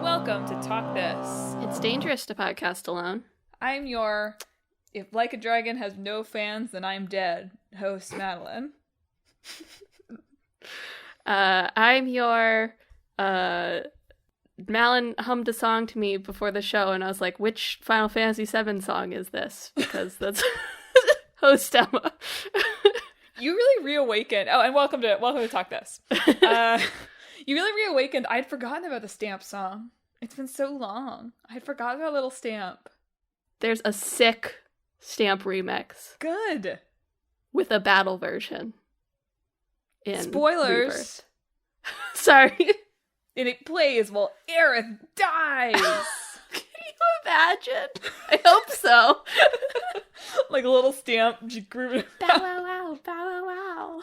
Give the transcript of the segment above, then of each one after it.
Welcome to Talk This. It's dangerous to podcast alone. I'm your, if Like a Dragon has no fans, then I'm dead, host Madelyn. I'm your, Malin hummed a song to me before the show, and I was like, which Final Fantasy VII song is this? Because that's host Emma. You really reawakened. Oh, and welcome to Talk This. You really reawakened. I'd forgotten about the Stamp song. It's been so long. I'd forgotten about Little Stamp. There's a sick Stamp remix. Good. With a battle version. In Spoilers. Rebirth. Sorry. And it plays while Aerith dies. Can you imagine? I hope so. Like a little Stamp. Bow wow wow, bow wow wow.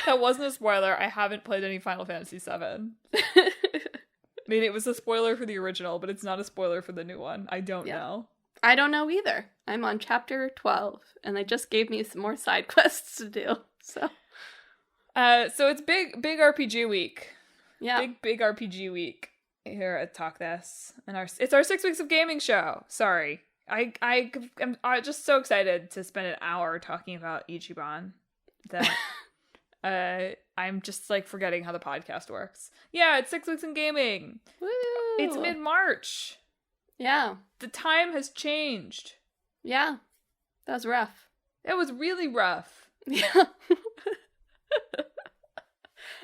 That wasn't a spoiler. I haven't played any Final Fantasy VII. I mean, it was a spoiler for the original, but it's not a spoiler for the new one. I don't know. I don't know either. I'm on chapter 12, and they just gave me some more side quests to do. So it's big RPG week. Yeah. Big RPG week here at Talk This. And it's our 6 weeks of gaming show. Sorry. I'm just so excited to spend an hour talking about Ichiban that I'm just like forgetting how the podcast works. Yeah, it's 6 weeks in gaming. Woo! It's mid-March. Yeah. The time has changed. Yeah. That was rough. It was really rough. Yeah.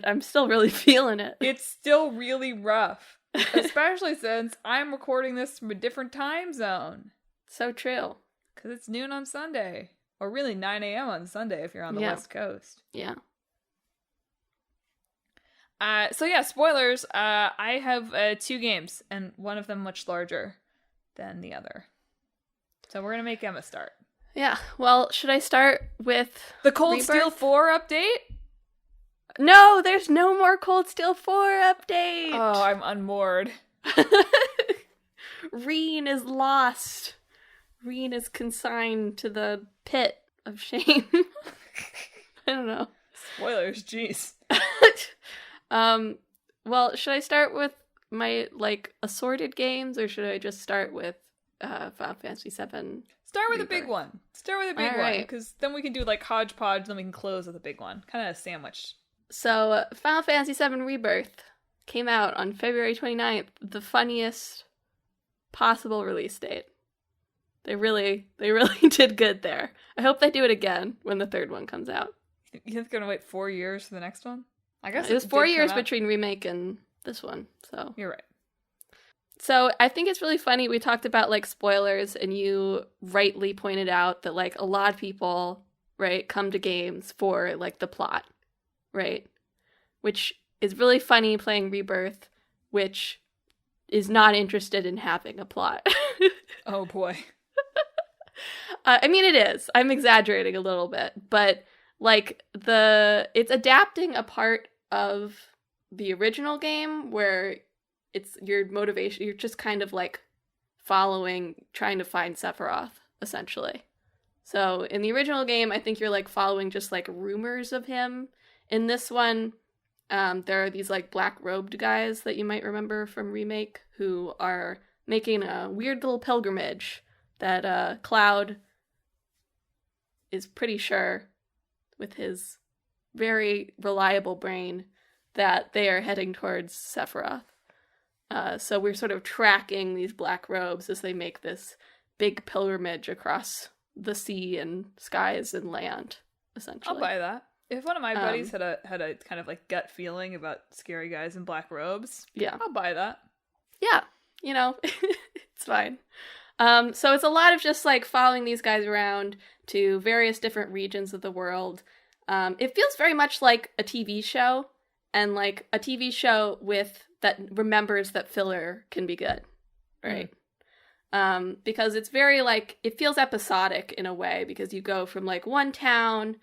I'm still really feeling it. It's still really rough. Especially since I'm recording this from a different time zone. So true. Because it's noon on Sunday. Or really 9 a.m. on Sunday if you're on the West Coast. Yeah. Spoilers. I have 2 games, and one of them much larger than the other. So we're going to make Emma start. Yeah. Well, should I start with the Cold Rebirth? Steel 4 update? No, there's no more Cold Steel 4 update. Oh, I'm unmoored. Reen is lost. Reen is consigned to the pit of shame. I don't know. Spoilers, jeez. Well, should I start with my, assorted games, or should I just start with Final Fantasy VII? Start with the big one. Start with the big one, because then we can do, hodgepodge, then we can close with a big one. Kind of a sandwich. So, Final Fantasy VII Rebirth came out on February 29th, the funniest possible release date. They really did good there. I hope they do it again when the third one comes out. You think they're going to wait 4 years for the next one? I guess it was 4 years between remake and this one, so. You're right. So I think it's really funny. We talked about, spoilers, and you rightly pointed out that, a lot of people, right, come to games for, the plot, right? Which is really funny playing Rebirth, which is not interested in having a plot. Oh, boy. I mean, it is. I'm exaggerating a little bit, but it's adapting a part of the original game where it's your motivation. You're just kind of following, trying to find Sephiroth, essentially. So in the original game, I think you're following just rumors of him. In this one, there are these black robed guys that you might remember from Remake who are making a weird little pilgrimage that Cloud is pretty sure, with his very reliable brain, that they are heading towards Sephiroth. So we're sort of tracking these black robes as they make this big pilgrimage across the sea and skies and land, essentially. I'll buy that. If one of my buddies had a kind of gut feeling about scary guys in black robes, yeah, I'll buy that. Yeah, it's fine. So it's a lot of just following these guys around to various different regions of the world. It feels very much like a TV show, and a TV show that remembers that filler can be good, right? Because it's very it feels episodic in a way, because you go from one town,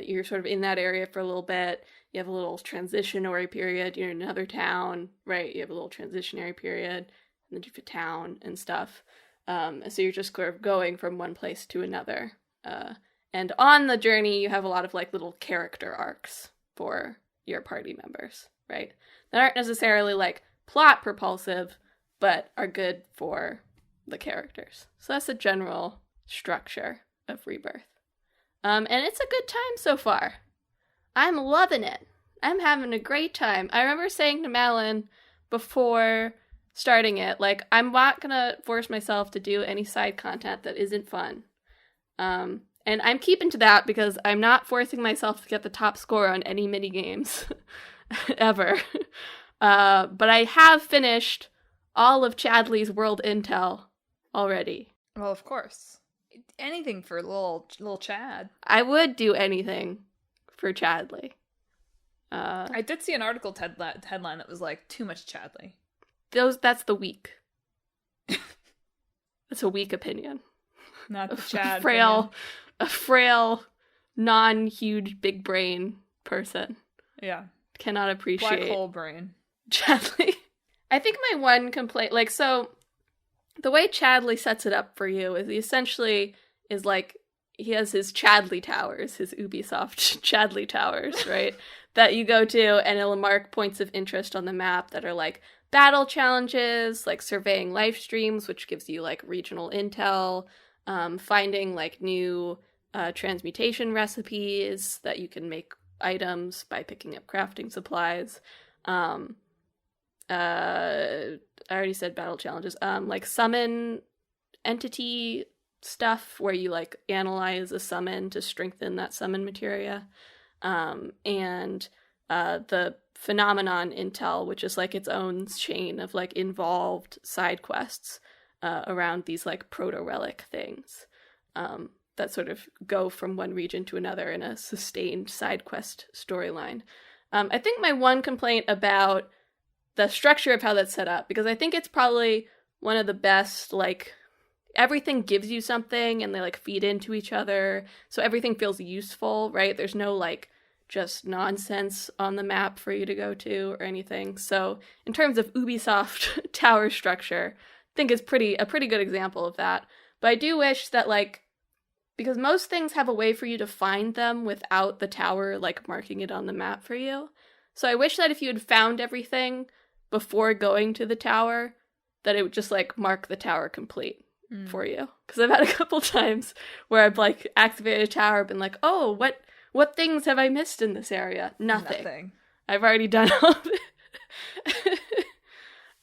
you're sort of in that area for a little bit, you have a little transitionary period, you're in another town, right? You have a little transitionary period, and then you have a town and stuff. So you're just sort of going from one place to another. And on the journey, you have a lot of little character arcs for your party members, right? That aren't necessarily like plot propulsive, but are good for the characters. So that's the general structure of Rebirth. And it's a good time so far. I'm loving it. I'm having a great time. I remember saying to Madelyn before starting it, like, I'm not gonna force myself to do any side content that isn't fun. And I'm keeping to that because I'm not forcing myself to get the top score on any mini games ever. But I have finished all of Chadley's World Intel already. Well, of course. Anything for little Chad. I would do anything for Chadley. I did see an article headline that was like, too much Chadley. That's the weak. That's a weak opinion. Not the Chad. A frail, non-huge big brain person. Yeah. Cannot appreciate. Black hole brain. Chadley. I think my one complaint, like, so the way Chadley sets it up for you is he essentially is like, he has his Chadley towers, his Ubisoft Chadley towers, right? That you go to, and it'll mark points of interest on the map that are like battle challenges, like surveying life streams, which gives you like regional intel, finding like new transmutation recipes that you can make items by picking up crafting supplies. I already said battle challenges. Like summon entity stuff where you like analyze a summon to strengthen that summon materia. And the phenomenon intel, which is like its own chain of like involved side quests around these like proto-relic things that sort of go from one region to another in a sustained side quest storyline. I think my one complaint about the structure of how that's set up, because I think it's probably one of the best, like, everything gives you something and they like feed into each other, so everything feels useful, right? There's no like just nonsense on the map for you to go to or anything. So in terms of Ubisoft tower structure, I think it's a pretty good example of that. But I do wish that, like, because most things have a way for you to find them without the tower like marking it on the map for you. So I wish that if you had found everything before going to the tower, that it would just like mark the tower complete for you. Because I've had a couple times where I've like activated a tower, been like, oh, what things have I missed in this area? Nothing. I've already done all of it.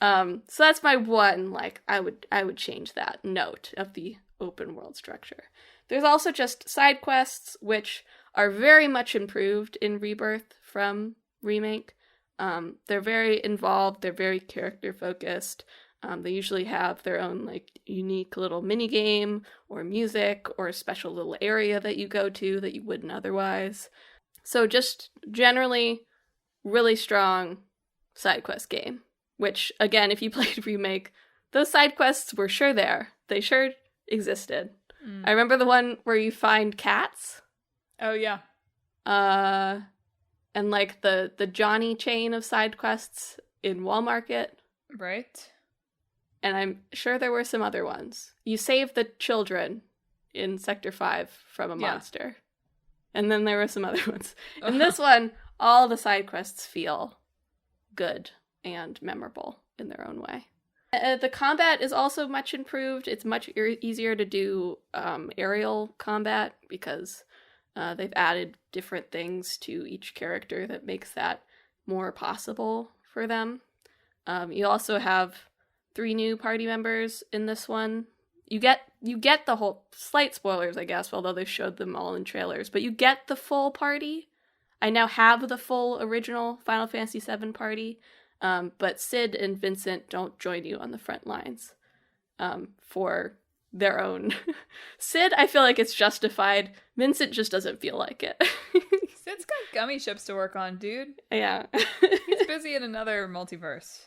So that's my one, like, I would change that note of the open world structure. There's also just side quests, which are very much improved in Rebirth from Remake. They're very involved, they're very character focused. They usually have their own like unique little mini game or music or a special little area that you go to that you wouldn't otherwise. So just generally really strong side quest game, which again, if you played Remake, those side quests were sure there. They sure existed. I remember the one where you find cats. Oh yeah. And like the Johnny chain of side quests in Wall Market. Right. And I'm sure there were some other ones. You save the children in Sector 5 from a monster. And then there were some other ones. In this one, all the side quests feel good and memorable in their own way. The combat is also much improved. It's much easier to do aerial combat because they've added different things to each character that makes that more possible for them. You also have 3 new party members in this one. You get the whole, slight spoilers, I guess, although they showed them all in trailers, but you get the full party. I now have the full original Final Fantasy VII party, but Sid and Vincent don't join you on the front lines for their own. Sid, I feel like it's justified. Vincent just doesn't feel like it. Sid's got gummy ships to work on, dude. Yeah. He's busy in another multiverse.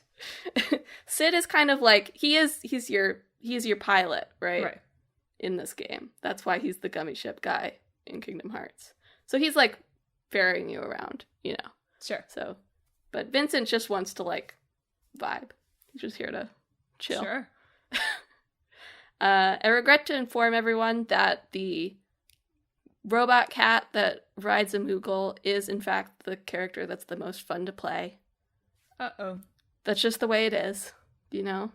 Sid is kind of like, he's your pilot, right? Right. In this game. That's why he's the gummy ship guy in Kingdom Hearts. So he's like ferrying you around, you know. Sure. So, but Vincent just wants to like vibe. He's just here to chill. Sure. I regret to inform everyone that the robot cat that rides a Moogle is, in fact, the character that's the most fun to play. Uh-oh. That's just the way it is, you know?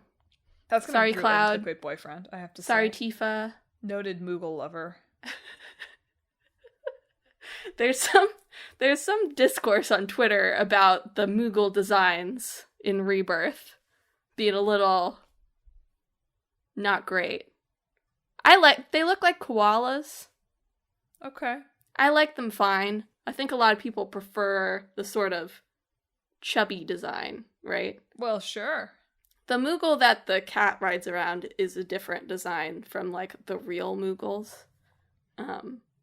That's Sorry, gonna Cloud. a great boyfriend, I have to Sorry, say. Tifa. Noted Moogle lover. There's some discourse on Twitter about the Moogle designs in Rebirth being a little not great. They look like koalas. Okay. I like them fine. I think a lot of people prefer the sort of chubby design, right? Well, sure. The Moogle that the cat rides around is a different design from, like, the real Moogles.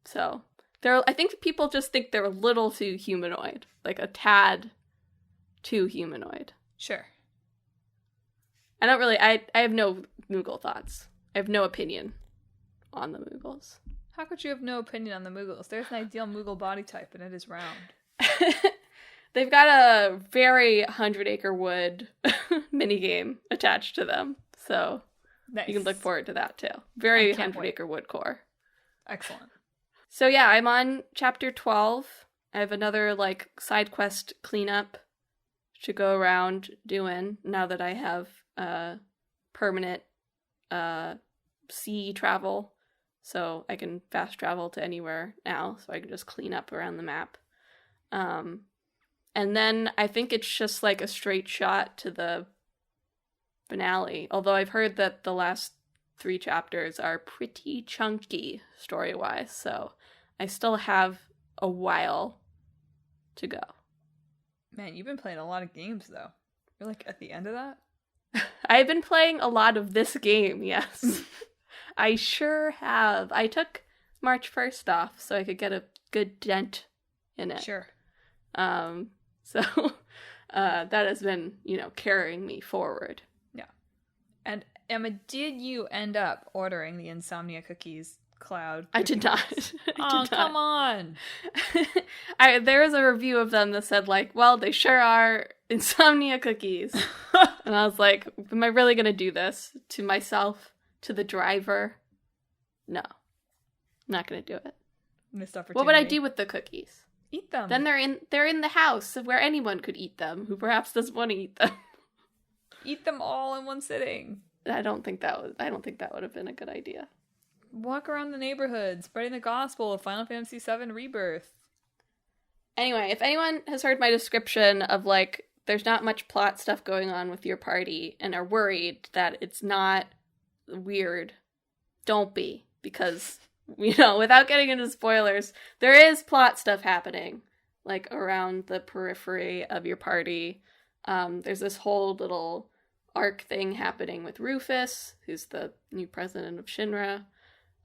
So, I think people just think they're a little too humanoid. Like, a tad too humanoid. Sure. I have no Moogle thoughts. I have no opinion on the Moogles. How could you have no opinion on the Moogles? There's an ideal Moogle body type, and it is round. They've got a very 100-acre wood minigame attached to them, so nice. You can look forward to that, too. Very 100-acre wood core. Excellent. So yeah, I'm on chapter 12. I have another, like, side quest cleanup to go around doing now that I have permanent sea travel. So I can fast travel to anywhere now, so I can just clean up around the map. And then I think it's just like a straight shot to the finale. Although I've heard that the last 3 chapters are pretty chunky story-wise, so I still have a while to go. Man, you've been playing a lot of games, though. You're like at the end of that? I've been playing a lot of this game, yes. I sure have. I took March 1st off so I could get a good dent in it. Sure. So that has been, carrying me forward. Yeah. And Emma, did you end up ordering the Insomnia cookies, Cloud? I did not. Come on. There was a review of them that said, like, well, they sure are Insomnia cookies. And I was like, am I really going to do this to myself? To the driver? No. I'm not going to do it. Missed opportunity. What would I do with the cookies? Eat them. Then they're in the house where anyone could eat them, who perhaps doesn't want to eat them. Eat them all in one sitting. I don't think that would have been a good idea. Walk around the neighborhood, spreading the gospel of Final Fantasy VII Rebirth. Anyway, if anyone has heard my description of, like, there's not much plot stuff going on with your party and are worried that it's not weird, don't be, because without getting into spoilers, there is plot stuff happening, like, around the periphery of your party. There's this whole little arc thing happening with Rufus, who's the new president of Shinra,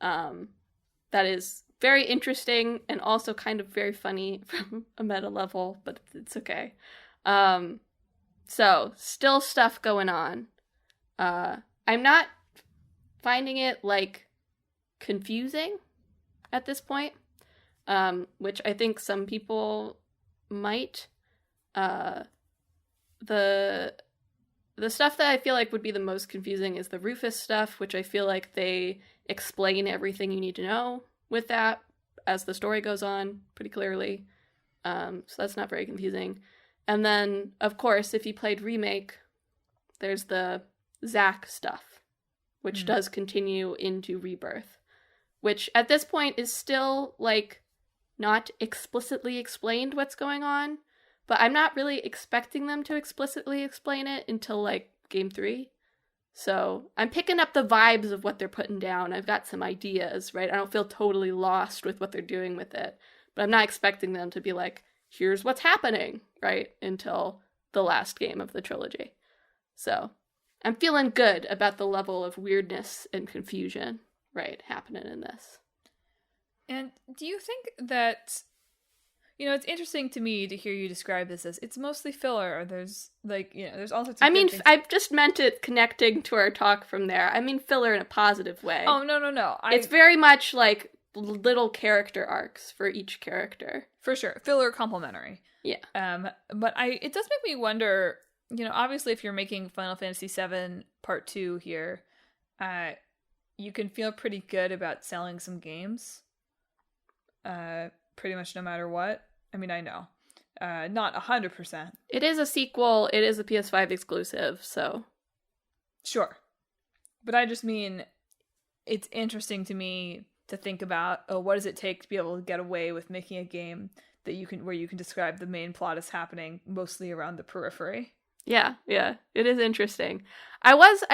that is very interesting and also kind of very funny from a meta level, but it's okay. So still stuff going on. I'm not finding it, like, confusing at this point, which I think some people might. The stuff that I feel like would be the most confusing is the Rufus stuff, which I feel like they explain everything you need to know with that as the story goes on pretty clearly. So that's not very confusing. And then, of course, if you played Remake, there's the Zack stuff, which does continue into Rebirth, which at this point is still, like, not explicitly explained what's going on, but I'm not really expecting them to explicitly explain it until, like, Game 3. So I'm picking up the vibes of what they're putting down. I've got some ideas, right? I don't feel totally lost with what they're doing with it, but I'm not expecting them to be like, here's what's happening, right? Until the last game of the trilogy. So I'm feeling good about the level of weirdness and confusion, right, happening in this. And do you think that, it's interesting to me to hear you describe this as it's mostly filler, or there's, like, there's all sorts of things. I've just meant it connecting to our talk from there. I mean filler in a positive way. Oh, no. It's very much, like, little character arcs for each character. For sure. Filler complementary. Yeah. But it does make me wonder, obviously if you're making Final Fantasy VII Part 2 here, you can feel pretty good about selling some games. pretty much no matter what. I mean, I know. Not 100%. It is a sequel. It is a PS5 exclusive, so. Sure. But I just mean, it's interesting to me to think about, what does it take to be able to get away with making a game that where you can describe the main plot as happening mostly around the periphery. Yeah, it is interesting. I watched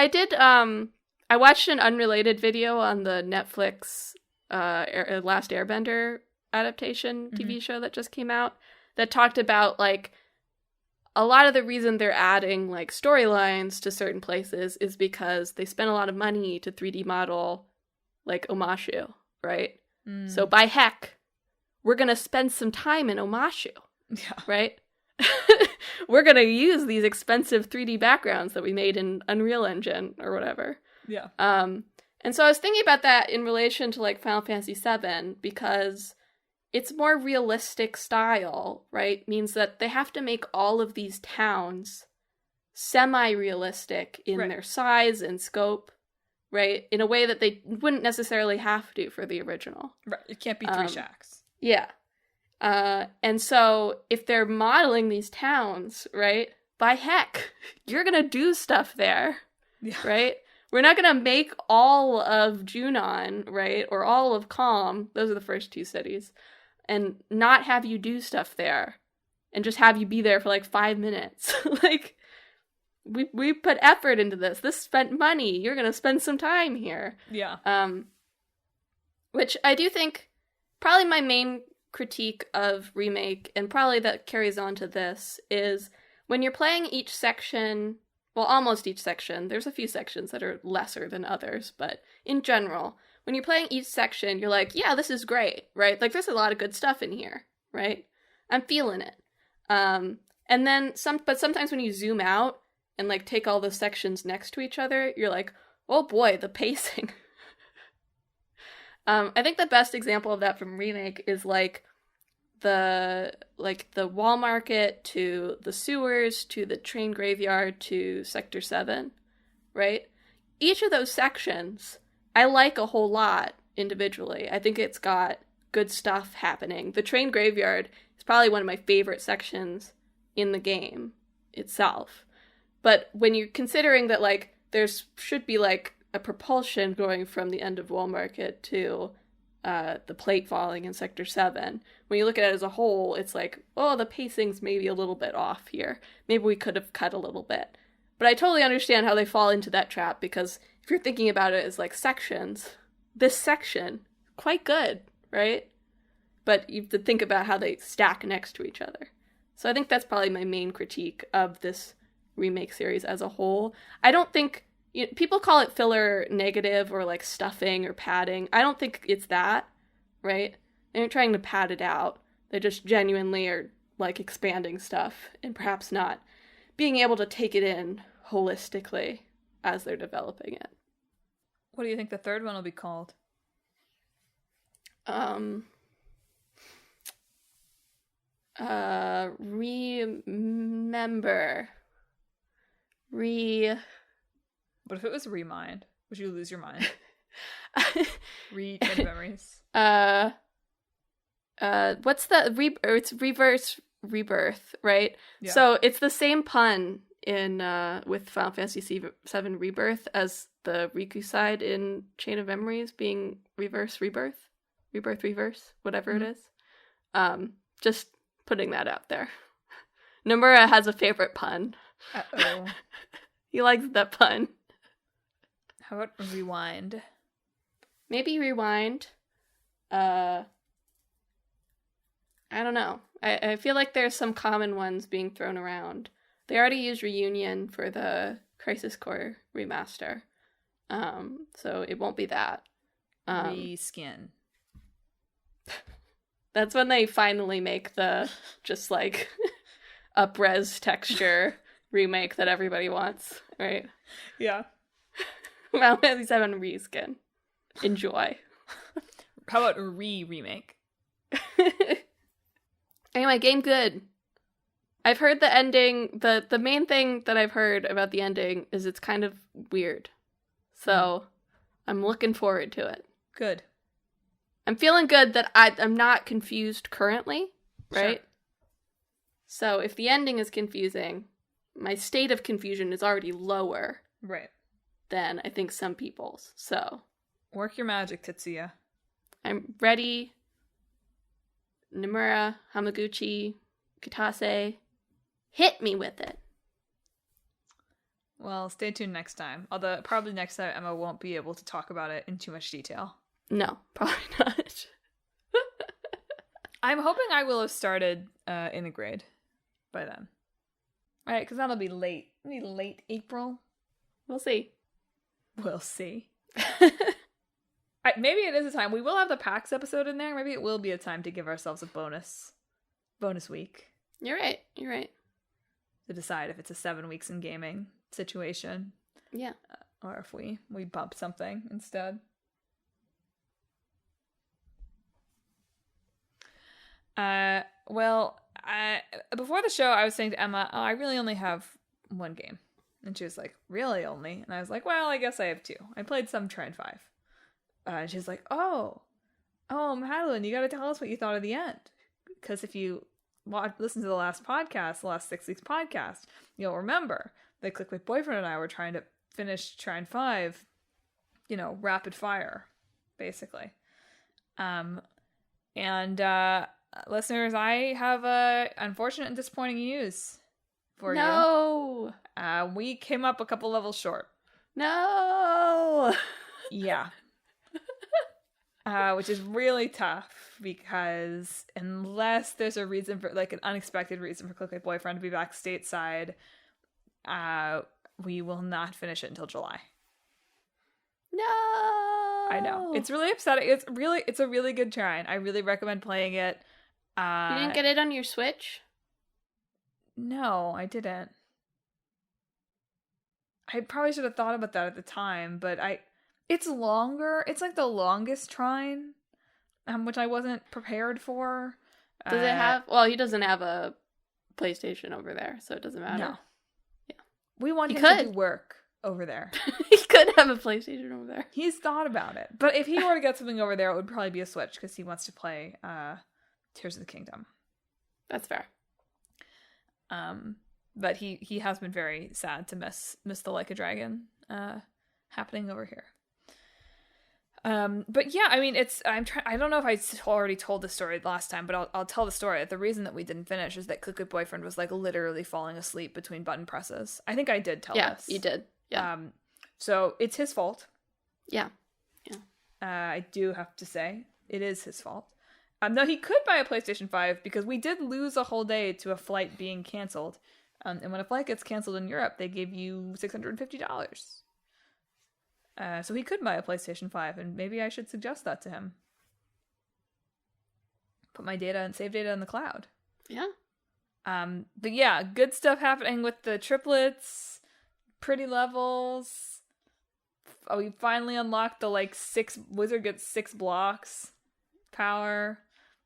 an unrelated video on the Netflix Last Airbender adaptation TV show that just came out that talked about, like, a lot of the reason they're adding, like, storylines to certain places is because they spent a lot of money to 3D model, like, Omashu, right? So by heck, we're gonna spend some time in Omashu, right? We're gonna use these expensive 3D backgrounds that we made in Unreal Engine or whatever. Yeah. And so I was thinking about that in relation to, like, Final Fantasy VII, because it's more realistic style, right? Means that they have to make all of these towns semi-realistic in their size and scope, right? In a way that they wouldn't necessarily have to for the original. Right. It can't be 3 shacks. Yeah. And so if they're modeling these towns, right, by heck, you're going to do stuff there, right? We're not going to make all of Junon, right, or all of Calm, those are the first 2 cities, and not have you do stuff there, and just have you be there for, like, 5 minutes. Like, we put effort into this. This spent money. You're going to spend some time here. Yeah. Which I do think probably my main critique of Remake, and probably that carries on to this, is when you're playing each section, well, almost each section, there's a few sections that are lesser than others, but in general, when you're playing each section, you're like, yeah, this is great, right? Like, there's a lot of good stuff in here, right? I'm feeling it. And then but sometimes when you zoom out and, like, take all the sections next to each other, you're like, oh boy, the pacing. I think the best example of that from Remake is, like the wall market to the sewers to the train graveyard to Sector 7, right? Each of those sections I like a whole lot individually. I think it's got good stuff happening. The train graveyard is probably one of my favorite sections in the game itself. But when you're considering that, like, should be, like, a propulsion going from the end of Wall Market to the plate falling in Sector 7. When you look at it as a whole, it's like, oh, the pacing's maybe a little bit off here. Maybe we could have cut a little bit. But I totally understand how they fall into that trap, because if you're thinking about it as, like, sections, this section, quite good, right? But you have to think about how they stack next to each other. So I think that's probably my main critique of this Remake series as a whole. I don't think people call it filler negative or, like, stuffing or padding. I don't think it's that, right? They aren't trying to pad it out. They just genuinely are, like, expanding stuff and perhaps not being able to take it in holistically as they're developing it. What do you think the third one will be called? Remember. What if it was Remind? Would you lose your mind? Read memories. What's the it's reverse rebirth, right? Yeah. So it's the same pun in with Final Fantasy VII Rebirth as the Riku side in Chain of Memories being reverse rebirth, whatever it is. Just putting that out there. Nomura has a favorite pun. Uh-oh. He likes that pun. How about Rewind? Maybe Rewind. I don't know. I feel like there's some common ones being thrown around. They already used Reunion for the Crisis Core remaster. So it won't be that. Reskin. That's when they finally make the just, like, up-res texture remake that everybody wants, right? Yeah. Final Fantasy VII Reskin. Enjoy. How about remake? Anyway, game good. I've heard the ending, the main thing that I've heard about the ending is it's kind of weird. So, I'm looking forward to it. Good. I'm feeling good that I'm not confused currently, right? Sure. So if the ending is confusing, my state of confusion is already lower Right. than I think some people's. So Work your magic, Tetsuya. I'm ready. Nomura, Hamaguchi, Kitase, hit me with it. Well, stay tuned next time. Although probably next time Emma won't be able to talk about it in too much detail. No, probably not. I'm hoping I will have started Integrade by then. Right, because that'll be late. Maybe late April. We'll see. We'll see. Maybe it is a time. We will have the PAX episode in there. Maybe it will be a time to give ourselves a bonus week. You're right. To decide if it's a 7 weeks in gaming situation. Yeah. Or if we bump something instead. Before the show, I was saying to Emma, I really only have one game. And she was like, really only? And I was like, well, I guess I have 2. I played some Trine 5. And she's like, oh, Madelyn, you gotta tell us what you thought of the end. Because if you listen to the last 6 weeks podcast, you'll remember that Clickbait Boyfriend and I were trying to finish Trine 5, rapid fire, basically. Listeners, I have unfortunate and disappointing news for you. No! We came up a couple levels short. No! Yeah. Which is really tough because unless there's a reason for, an unexpected reason for Clickbait Boyfriend to be back stateside, we will not finish it until July. No! I know. It's really upsetting. It's a really good Trine. I really recommend playing it. You didn't get it on your Switch? No, I didn't. I probably should have thought about that at the time, but it's longer. It's like the longest Trine, which I wasn't prepared for. Does it have... Well, he doesn't have a PlayStation over there, so it doesn't matter. No. Yeah. We want him to do work over there. He could have a PlayStation over there. He's thought about it. But if he were to get something over there, it would probably be a Switch, because he wants to play Tears of the Kingdom. That's fair. But he has been very sad to miss the Like a Dragon happening over here. But yeah, I mean, I don't know if I already told the story last time, but I'll tell the story. The reason that we didn't finish is that Clickbait Boyfriend was literally falling asleep between button presses. I think I did tell this. Yeah, you did. Yeah. So it's his fault. Yeah. I do have to say, it is his fault. Though he could buy a PlayStation 5 because we did lose a whole day to a flight being canceled. And when a flight gets canceled in Europe, they give you $650. So he could buy a PlayStation 5, and maybe I should suggest that to him. Put my data and save data in the cloud. Yeah. But yeah, good stuff happening with the triplets, pretty levels. We finally unlocked the 6 wizard gets 6 blocks power.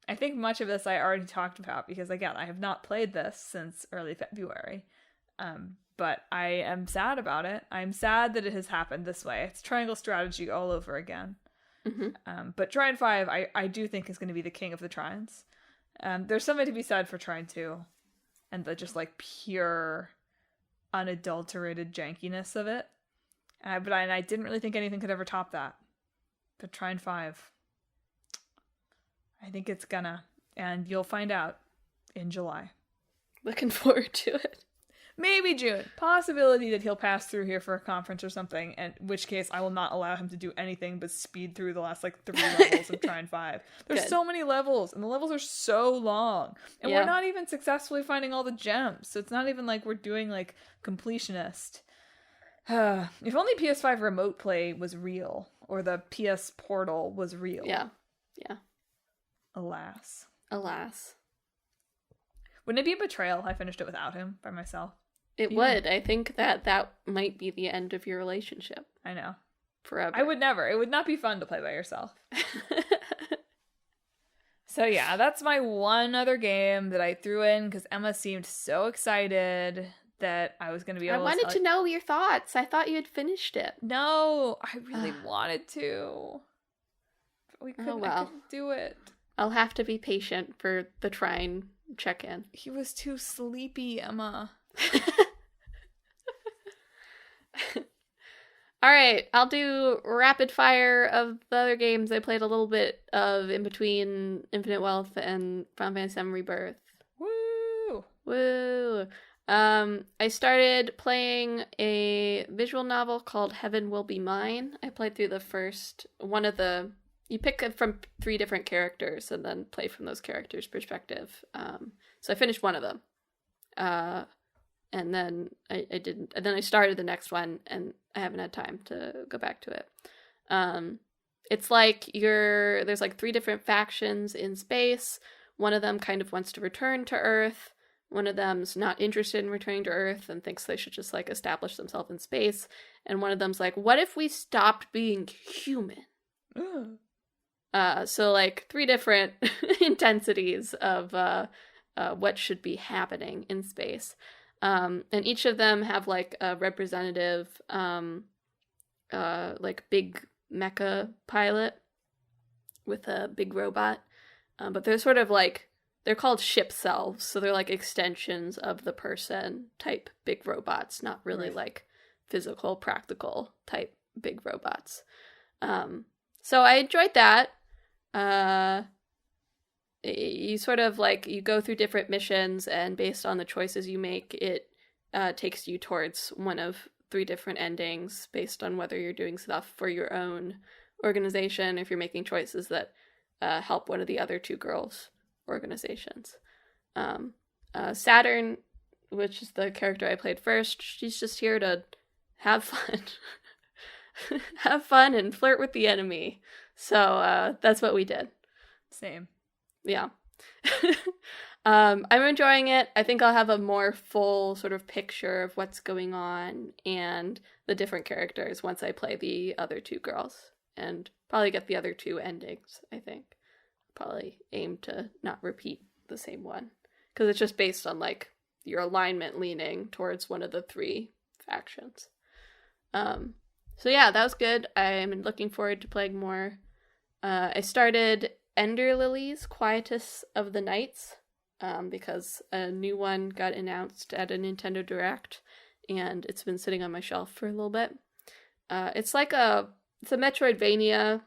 I think much of this I already talked about because again, I have not played this since early February. But I am sad about it. I'm sad that it has happened this way. It's triangle strategy all over again. Mm-hmm. But Trine 5, I do think is going to be the king of the Trines. There's something to be said for Trine 2. And the just pure, unadulterated jankiness of it. But I didn't really think anything could ever top that. But Trine 5, I think it's gonna. And you'll find out in July. Looking forward to it. Maybe June. Possibility that he'll pass through here for a conference or something, in which case I will not allow him to do anything but speed through the last 3 levels of Trine 5. There's so many levels, and the levels are so long. And we're not even successfully finding all the gems, so it's not even we're doing completionist. If only PS5 remote play was real, or the PS Portal was real. Yeah. Alas. Wouldn't it be a betrayal if I finished it without him, by myself? It would. I think that might be the end of your relationship. I know. Forever. I would never. It would not be fun to play by yourself. So yeah, that's my one other game that I threw in because Emma seemed so excited that I was going to be able I wanted to know your thoughts. I thought you had finished it. No, I really wanted to. We couldn't. Oh, well. I couldn't do it. I'll have to be patient for the try and check-in. He was too sleepy, Emma. All right, I'll do rapid fire of the other games I played a little bit of in between Infinite Wealth and Final Fantasy VII Rebirth. Woo! Woo! I started playing a visual novel called Heaven Will Be Mine. I played through the first one of the... You pick from 3 different characters and then play from those characters' perspective. So I finished one of them. And then I didn't... And then I started the next one, and I haven't had time to go back to it. It's like there's like 3 different factions in space. One of them kind of wants to return to Earth. One of them's not interested in returning to Earth and thinks they should just like establish themselves in space. And one of them's like, what if we stopped being human? So like 3 different intensities of what should be happening in space. And each of them have like a representative like big mecha pilot with a big robot. But they're sort of like, they're called ship selves, so they're like extensions of the person type big robots, not really like physical, practical type big robots. So I enjoyed that. You sort of like, you go through different missions, and based on the choices you make, it takes you towards one of 3 different endings based on whether you're doing stuff for your own organization, or if you're making choices that help one of the other 2 girls' organizations. Saturn, which is the character I played first, she's just here to have fun. Have fun and flirt with the enemy. So that's what we did. Same. Yeah. I'm enjoying it. I think I'll have a more full sort of picture of what's going on and the different characters once I play the other 2 girls, and probably get the other 2 endings, I think. Probably aim to not repeat the same one, because it's just based on like your alignment leaning towards one of the 3 factions. So yeah, that was good. I'm looking forward to playing more. I started Ender Lilies, Quietus of the Nights, because a new one got announced at a Nintendo Direct, and it's been sitting on my shelf for a little bit. It's a Metroidvania,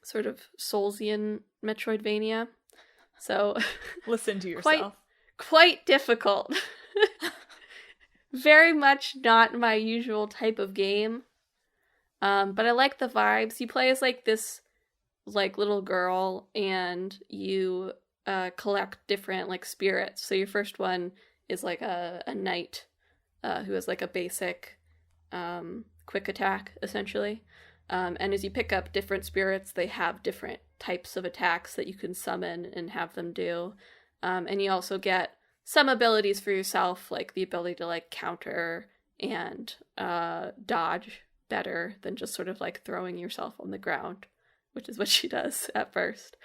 sort of Soulsian Metroidvania. So listen to yourself. Quite difficult. Very much not my usual type of game. But I like the vibes. You play as like this like little girl, and you collect different like spirits. So your first one is like a knight who has like a basic quick attack, essentially. And as you pick up different spirits, they have different types of attacks that you can summon and have them do. And you also get some abilities for yourself, like the ability to like counter and dodge better than just sort of like throwing yourself on the ground, which is what she does at first.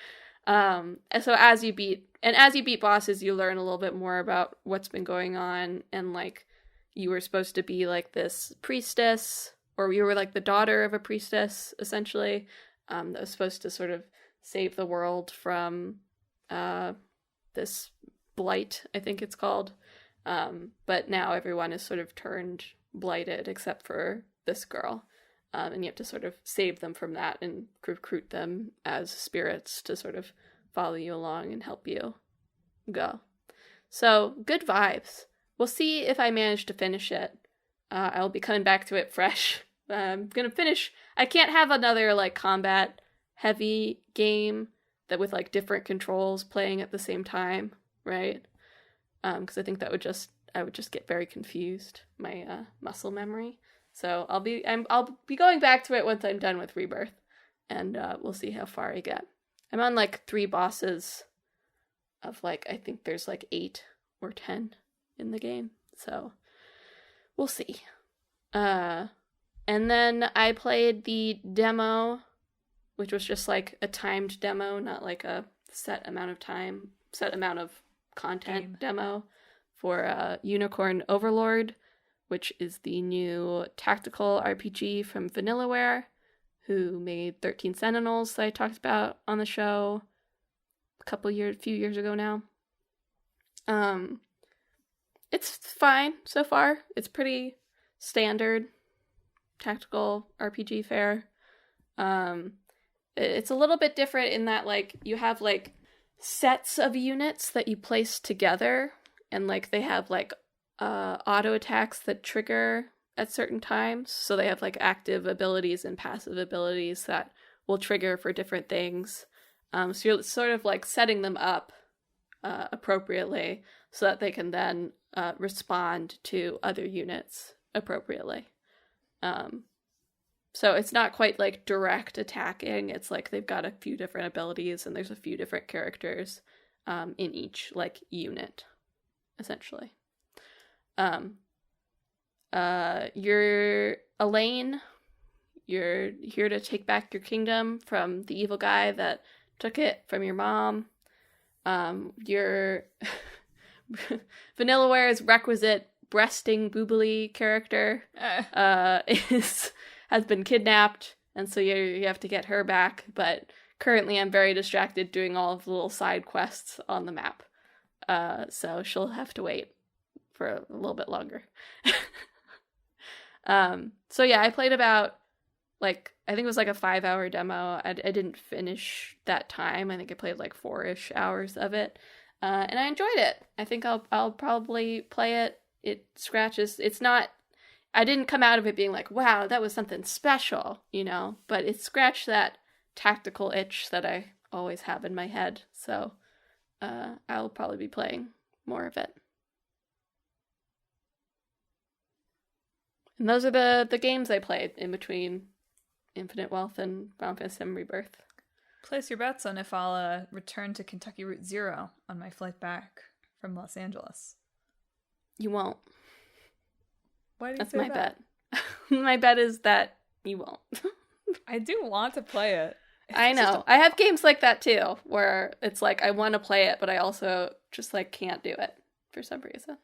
And so as you beat bosses, you learn a little bit more about what's been going on, and like you were supposed to be like this priestess, or you were like the daughter of a priestess, essentially, that was supposed to sort of save the world from this blight, I think it's called. But now everyone is sort of turned blighted except for this girl. And you have to sort of save them from that and recruit them as spirits to sort of follow you along and help you go. So, good vibes. We'll see if I manage to finish it. I'll be coming back to it fresh. I'm gonna finish. I can't have another like combat heavy game that with like different controls playing at the same time, right? Because I think I would just get very confused, my muscle memory. So I'll be going back to it once I'm done with Rebirth, and we'll see how far I get. I'm on like 3 bosses of like, I think there's like 8 or 10 in the game, so we'll see. And then I played the demo, which was just like a timed demo, not like a set amount of content demo for Unicorn Overlord, which is the new tactical RPG from Vanillaware, who made 13 Sentinels that I talked about on the show a few years ago now. It's fine so far. It's pretty standard tactical RPG fare. It's a little bit different in that, like, you have, like, sets of units that you place together, and, like, they have, like, auto attacks that trigger at certain times. So they have, like, active abilities and passive abilities that will trigger for different things. So you're sort of, like, setting them up appropriately so that they can then respond to other units appropriately. So it's not quite like direct attacking. It's like they've got a few different abilities and there's a few different characters in each like unit, essentially. You're Elaine. You're here to take back your kingdom from the evil guy that took it from your mom. Your Vanillaware's requisite breasting boobly character has been kidnapped, and so you have to get her back. But currently I'm very distracted doing all of the little side quests on the map. So she'll have to wait for a little bit longer. So yeah, I played about, like, I think it was like a 5-hour demo. I didn't finish that time. I think I played like 4-ish hours of it. And I enjoyed it. I think I'll probably play it. It scratches. It's not, I didn't come out of it being like, wow, that was something special, you know, but it scratched that tactical itch that I always have in my head. So I'll probably be playing more of it. And those are the games I played in between Infinite Wealth and Final Fantasy VII Rebirth. Place your bets on if I'll return to Kentucky Route Zero on my flight back from Los Angeles. You won't. Why do you That's say my that? bet. My bet is that you won't. I do want to play it. I know. I have games like that too, where it's like I want to play it, but I also just like can't do it for some reason.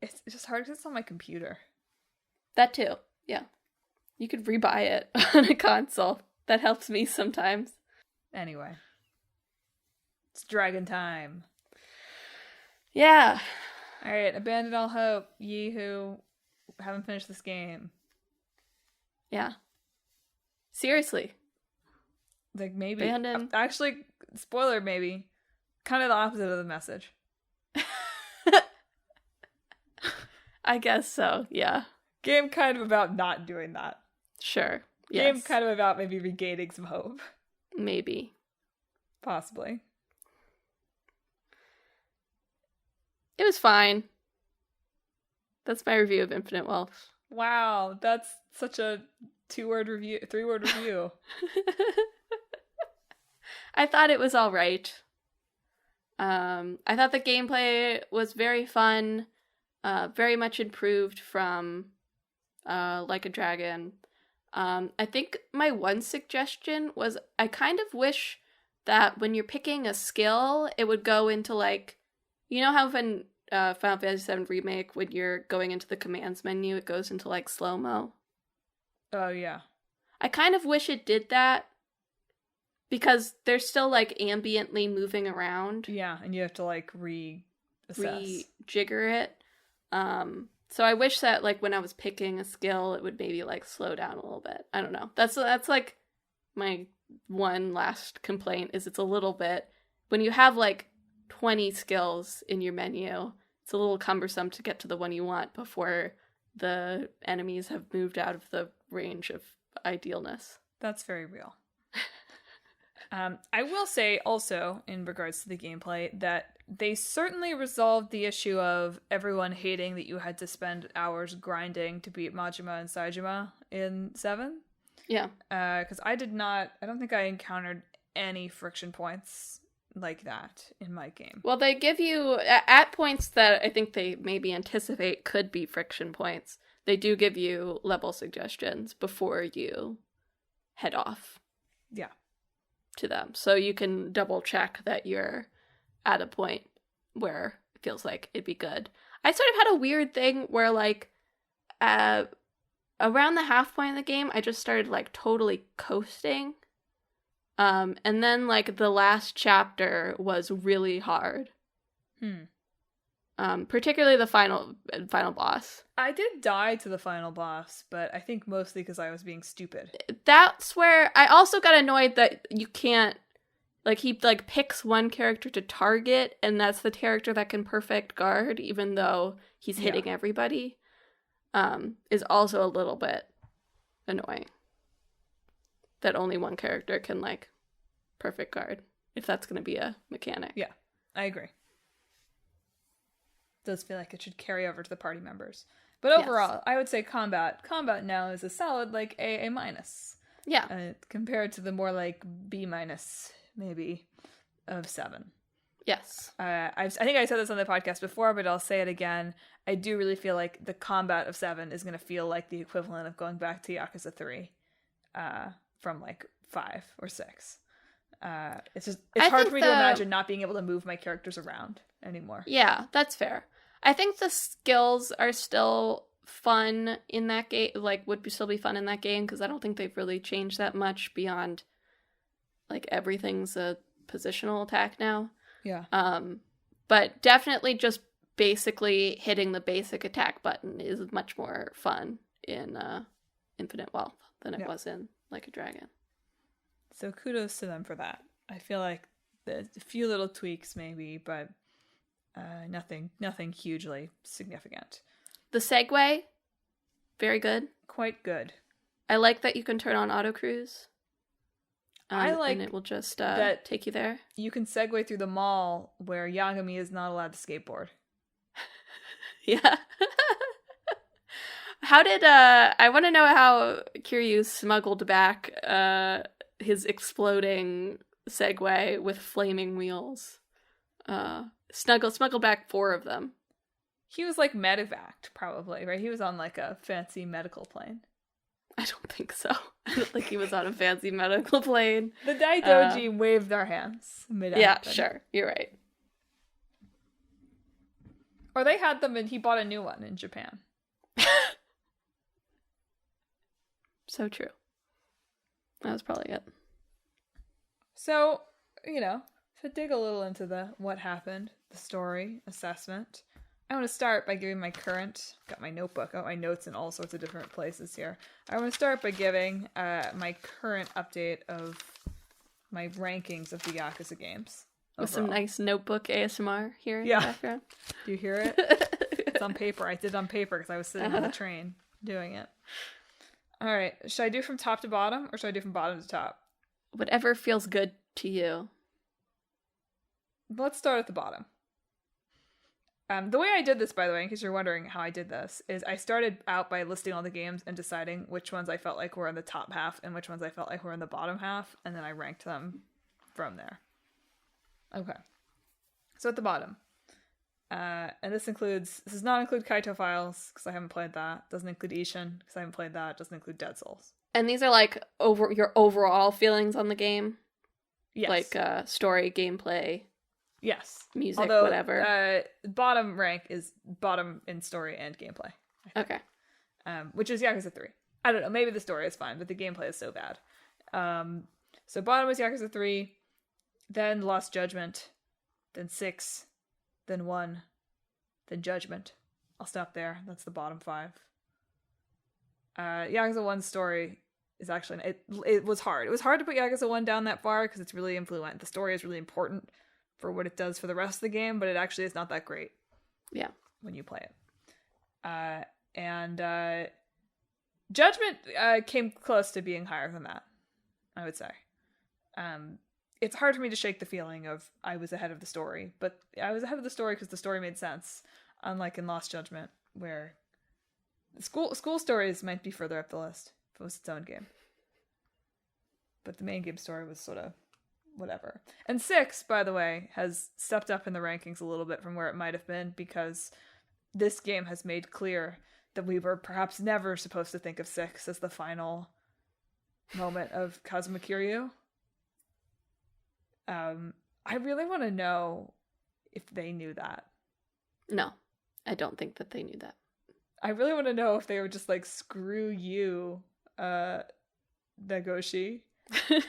It's just hard because it's on my computer. That too. Yeah. You could rebuy it on a console. That helps me sometimes. Anyway. It's dragon time. Yeah. Alright, abandon all hope, ye who haven't finished this game. Yeah. Seriously. Like, maybe. Abandon. Actually, spoiler, maybe. Kind of the opposite of the message. I guess so, yeah. Game kind of about not doing that. Sure. Game Yes. kind of about maybe regaining some hope. Maybe. Possibly. It was fine. That's my review of Infinite Wealth. Wow, that's such a 3-word review. I thought it was all right. I thought the gameplay was very fun, very much improved from Like a Dragon. I think my one suggestion was I kind of wish that when you're picking a skill, it would go into like, you know how in Final Fantasy VII Remake, when you're going into the commands menu, it goes into like slow-mo? Oh, yeah. I kind of wish it did that because they're still like ambiently moving around. Yeah, and you have to like rejigger it. So I wish that like when I was picking a skill, it would maybe like slow down a little bit. I don't know. That's like my one last complaint is it's a little bit, when you have like 20 skills in your menu, it's a little cumbersome to get to the one you want before the enemies have moved out of the range of idealness. That's very real. I will say also, in regards to the gameplay, that they certainly resolved the issue of everyone hating that you had to spend hours grinding to beat Majima and Saejima in 7. Yeah. Because I don't think I encountered any friction points like that in my game. Well, they give you, at points that I think they maybe anticipate could be friction points, they do give you level suggestions before you head off. Yeah. To them. So you can double check that you're at a point where it feels like it'd be good. I sort of had a weird thing where like, I around the half point of the game, I just started like totally coasting. And then like the last chapter was really hard. Particularly the final boss. I did die to the final boss, but I think mostly because I was being stupid. That's where I also got annoyed that you can't, like, he like picks one character to target, and that's the character that can perfect guard, even though he's hitting everybody. Is also a little bit annoying. That only one character can like perfect guard, if that's going to be a mechanic. Yeah, I agree. Does feel like it should carry over to the party members. But overall, I would say combat now is a solid like A minus. Yeah. Compared to the more like B minus maybe of 7. Yes. I think I said this on the podcast before, but I'll say it again. I do really feel like the combat of 7 is going to feel like the equivalent of going back to Yakuza 3 from like 5 or 6. It's hard for me to imagine not being able to move my characters around anymore. Yeah, that's fair. I think the skills are still fun in that game, like would still be fun in that game, because I don't think they've really changed that much beyond like everything's a positional attack now. Yeah. But definitely just basically hitting the basic attack button is much more fun in Infinite Wealth than it was in Like a Dragon. So kudos to them for that. I feel like there's a few little tweaks maybe, but nothing hugely significant. The segue, very good. Quite good. I like that you can turn on auto cruise. I like and it will just that take you there. You can segue through the mall where Yagami is not allowed to skateboard. Yeah. How did I want to know how Kiryu smuggled back his exploding Segway with flaming wheels. Smuggled back 4 of them. He was like medevaced, probably, right? He was on like a fancy medical plane. I don't think so. I don't think he was on a fancy medical plane. The Daidoji waved their hands mid-action. Yeah, sure. You're right. Or they had them and he bought a new one in Japan. So true. That was probably it. So, to dig a little into the what happened, the story, assessment, I want to start by giving got my notebook, got my notes in all sorts of different places here. I want to start by giving my current update of my rankings of the Yakuza games. With some nice notebook ASMR here in the background. Do you hear it? It's on paper. I did it on paper because I was sitting on the train doing it. All right. Should I do from top to bottom or should I do from bottom to top? Whatever feels good to you. Let's start at the bottom. The way I did this, by the way, in case you're wondering how I did this, is I started out by listing all the games and deciding which ones I felt like were in the top half and which ones I felt like were in the bottom half, and then I ranked them from there. Okay. So at the bottom. And this does not include Kaito Files, because I haven't played that. Doesn't include Ishin, because I haven't played that. Doesn't include Dead Souls. And these are like your overall feelings on the game? Yes. Like story, gameplay. Yes. Music, whatever. Bottom rank is bottom in story and gameplay. Okay. Which is Yakuza 3. I don't know, maybe the story is fine, but the gameplay is so bad. So bottom is Yakuza 3, then Lost Judgment, then 6, then 1, then Judgment. I'll stop there. That's the bottom 5. Yakuza 1's story is actually... It was hard. It was hard to put Yakuza 1 down that far because it's really influential. The story is really important for what it does for the rest of the game, but it actually is not that great. Yeah. When you play it. And Judgment came close to being higher than that, I would say. It's hard for me to shake the feeling of I was ahead of the story, but I was ahead of the story because the story made sense, unlike in Lost Judgment, where the school stories might be further up the list if it was its own game. But the main game story was sort of whatever. And 6, by the way, has stepped up in the rankings a little bit from where it might have been, because this game has made clear that we were perhaps never supposed to think of 6 as the final moment of Kazuma Kiryu. I really want to know if they knew that. No, I don't think that they knew that. I really want to know if they were just like, screw you, Nagoshi.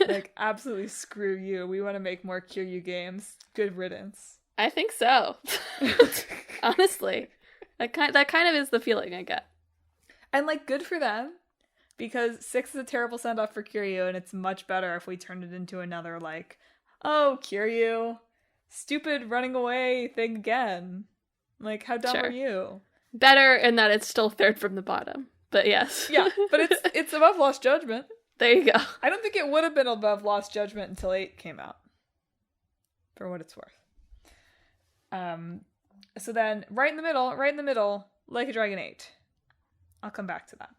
Like, absolutely screw you. We want to make more Kiryu games. Good riddance. I think so. Honestly. That kind of is the feeling I get. And, like, good for them. Because 6 is a terrible send-off for Kiryu, and it's much better if we turn it into another, like, oh, Kiryu, stupid running away thing again. Like, how dumb are you? Better in that it's still third from the bottom. But yes. Yeah, but it's above Lost Judgment. There you go. I don't think it would have been above Lost Judgment until 8 came out. For what it's worth. So then, right in the middle, Like a Dragon 8. I'll come back to that.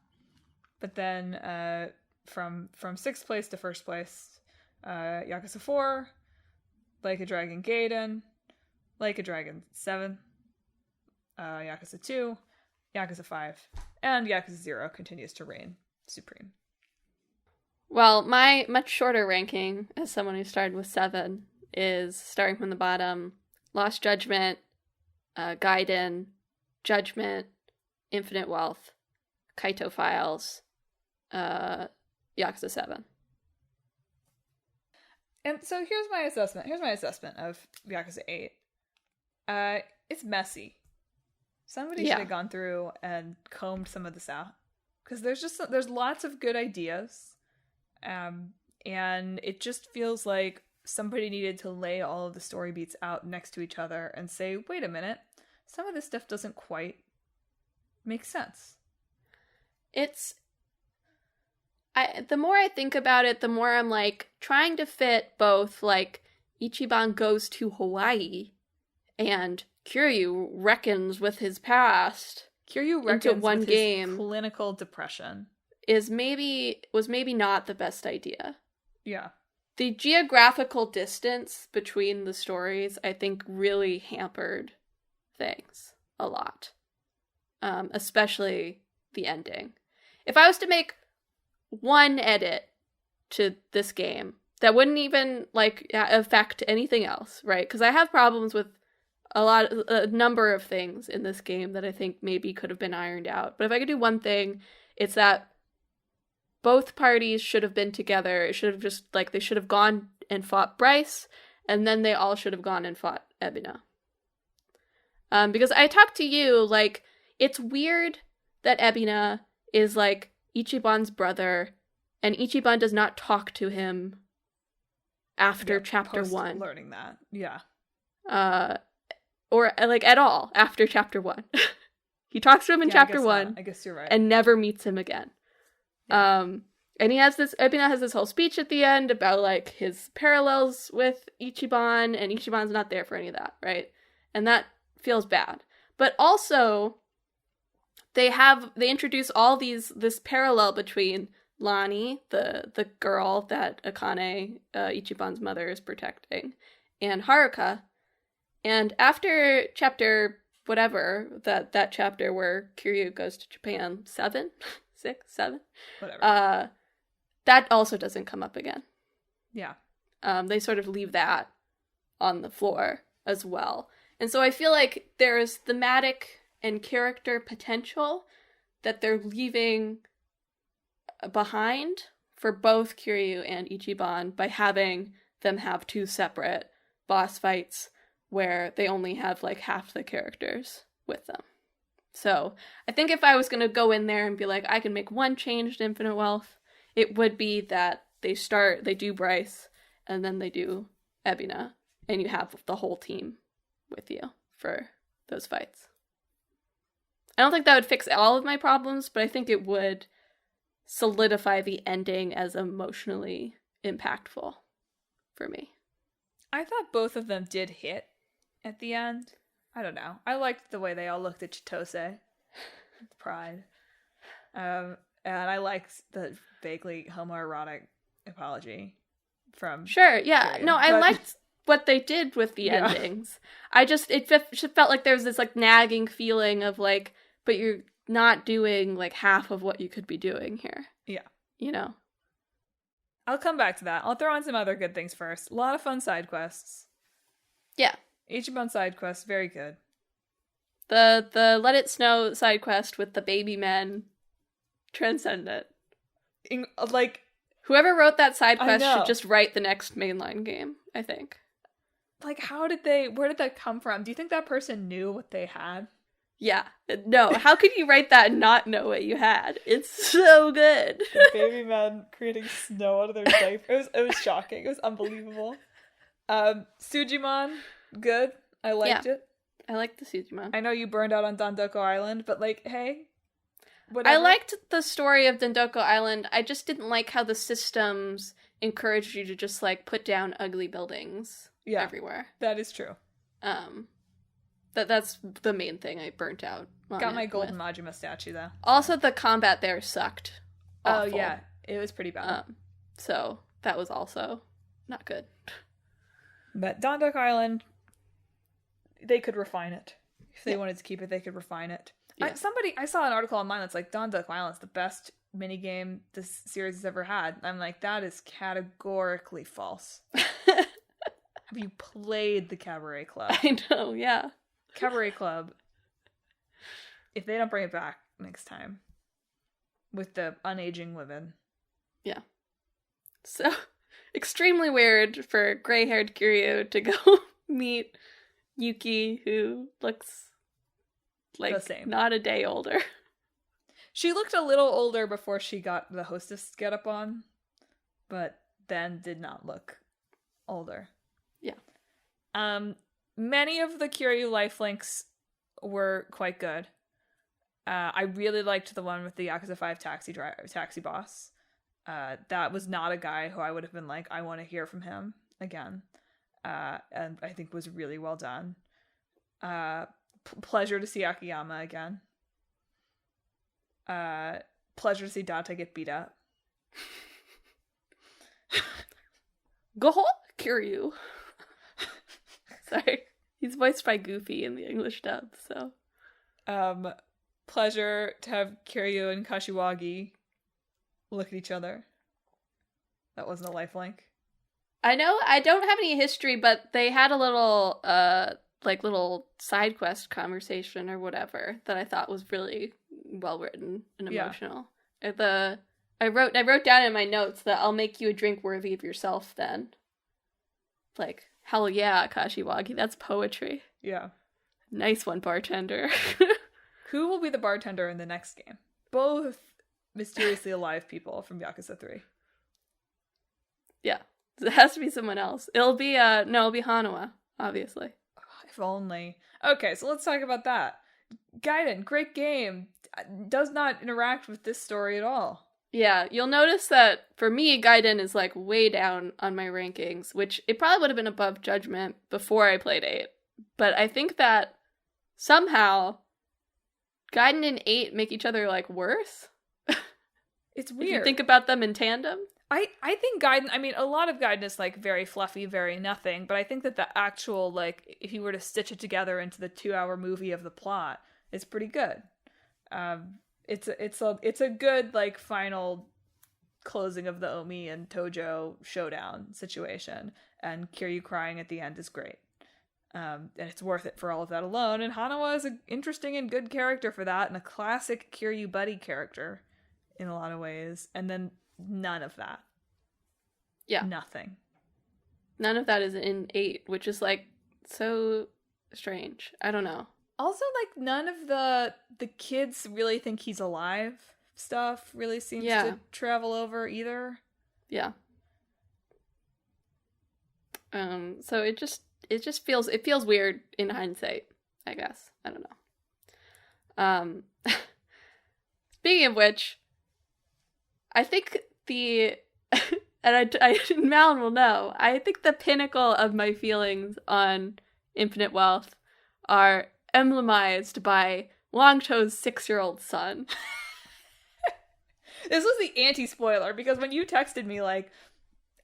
But then, from 6th place to 1st place, Yakuza 4, Like a Dragon Gaiden, Like a Dragon 7, Yakuza 2, Yakuza 5, and Yakuza 0 continues to reign supreme. Well, my much shorter ranking, as someone who started with 7, is starting from the bottom: Lost Judgment, Gaiden, Judgment, Infinite Wealth, Kaito Files, Yakuza 7. And so here's my assessment of Yakuza 8. It's messy. Somebody should have gone through and combed some of this out. Because there's lots of good ideas. And it just feels like somebody needed to lay all of the story beats out next to each other and say, wait a minute, some of this stuff doesn't quite make sense. The more I think about it, the more I'm like trying to fit both like Ichiban goes to Hawaii and Kiryu reckons with his past. Kiryu reckons into one with game his clinical depression. Was maybe not the best idea. Yeah. The geographical distance between the stories, I think, really hampered things a lot. Especially the ending. If I was to make one edit to this game that wouldn't even like affect anything else, right? Because I have problems with a number of things in this game that I think maybe could have been ironed out. But if I could do one thing, it's that both parties should have been together. It should have just like they should have gone and fought Bryce, and then they all should have gone and fought Ebina. Because I talked to you, like, it's weird that Ebina is like Ichiban's brother, and Ichiban does not talk to him after chapter 1. Learning that, yeah. Or like at all after chapter 1. He talks to him in chapter 1. I guess you're right. And never meets him again. Yeah. And Ebina has this whole speech at the end about like his parallels with Ichiban, and Ichiban's not there for any of that, right? And that feels bad. But also, they introduce all this parallel between Lani, the girl that Akane, Ichiban's mother, is protecting, and Haruka. And after chapter whatever, that chapter where Kiryu goes to Japan, 7? 6, 7? Whatever. That also doesn't come up again. Yeah. They sort of leave that on the floor as well. And so I feel like there is thematic and character potential that they're leaving behind for both Kiryu and Ichiban by having them have 2 separate boss fights where they only have like half the characters with them. So I think if I was going to go in there and be like, I can make one change to Infinite Wealth, it would be that they do Bryce, and then they do Ebina, and you have the whole team with you for those fights. I don't think that would fix all of my problems, but I think it would solidify the ending as emotionally impactful for me. I thought both of them did hit at the end. I don't know. I liked the way they all looked at Chitose with pride. And I liked the vaguely homoerotic apology from... Sure, yeah. Kiryu. No, I liked what they did with the endings. It just felt like there was this like nagging feeling of like, but you're not doing like half of what you could be doing here. Yeah. You know? I'll come back to that. I'll throw on some other good things first. A lot of fun side quests. Yeah. Ichiban side quests, very good. The Let It Snow side quest with the baby men transcend it. Like, whoever wrote that side quest should just write the next mainline game, I think. Like, where did that come from? Do you think that person knew what they had? Yeah. No, how could you write that and not know what you had? It's so good. The baby men creating snow out of their diapers. It was shocking. It was unbelievable. Sujimon, good. I liked it. I liked the Sujimon. I know you burned out on Dondoko Island, but like, hey, whatever. I liked the story of Dondoko Island. I just didn't like how the systems encouraged you to just like put down ugly buildings everywhere. That is true. That's the main thing I burnt out. Got my golden Majima statue though. Also, the combat there sucked. Awful. Oh yeah, it was pretty bad. So that was also not good. But Dondok Island, they could refine it. If they wanted to keep it, they could refine it. Yeah. I saw an article online that's like, Dondok Island's the best minigame this series has ever had. I'm like, that is categorically false. Have you played the Cabaret Club? I know, yeah. Cabaret Club, if they don't bring it back next time with the unaging women. Yeah. So, extremely weird for gray-haired Kiryu to go meet Yuki, who looks like the same. Not a day older. She looked a little older before she got the hostess getup on, but then did not look older. Yeah. Many of the Kiryu lifelinks were quite good. I really liked the one with the Yakuza 5 taxi boss. That was not a guy who I would have been like, I want to hear from him again. And I think was really well done. Pleasure to see Akiyama again. Pleasure to see Date get beat up. Go Kiryu. Sorry. He's voiced by Goofy in the English dub, so. Pleasure to have Kiryu and Kashiwagi look at each other. That wasn't a lifelink. I know, I don't have any history, but they had a little, little side quest conversation or whatever that I thought was really well written and emotional. Yeah. I wrote down in my notes that I'll make you a drink worthy of yourself then. Like, hell yeah, Kashiwagi, that's poetry. Yeah. Nice one, bartender. Who will be the bartender in the next game? Both mysteriously alive people from Yakuza 3. Yeah. It has to be someone else. It'll be Hanuma, obviously. If only. Okay, so let's talk about that. Gaiden, great game. Does not interact with this story at all. Yeah, you'll notice that for me, Gaiden is like way down on my rankings, which it probably would have been above Judgment before I played 8. But I think that somehow Gaiden and 8 make each other like worse. It's weird. If you think about them in tandem. I think Gaiden, I mean, a lot of Gaiden is like very fluffy, very nothing, but I think that the actual, like, if you were to stitch it together into the 2-hour movie of the plot, it's pretty good. It's a good, like, final closing of the Omi and Tojo showdown situation, and Kiryu crying at the end is great. And it's worth it for all of that alone, and Hanawa is an interesting and good character for that, and a classic Kiryu buddy character in a lot of ways, and then none of that. Yeah. Nothing. None of that is in 8, which is, like, so strange. I don't know. Also, like, none of the kids really think he's alive stuff really seems to travel over either. Yeah. So it just feels weird in hindsight, I guess. I don't know. Speaking of which, I think and Malin will know, I think the pinnacle of my feelings on Infinite Wealth are emblemized by Longto's 6-year-old son. This was the anti-spoiler, because when you texted me, like,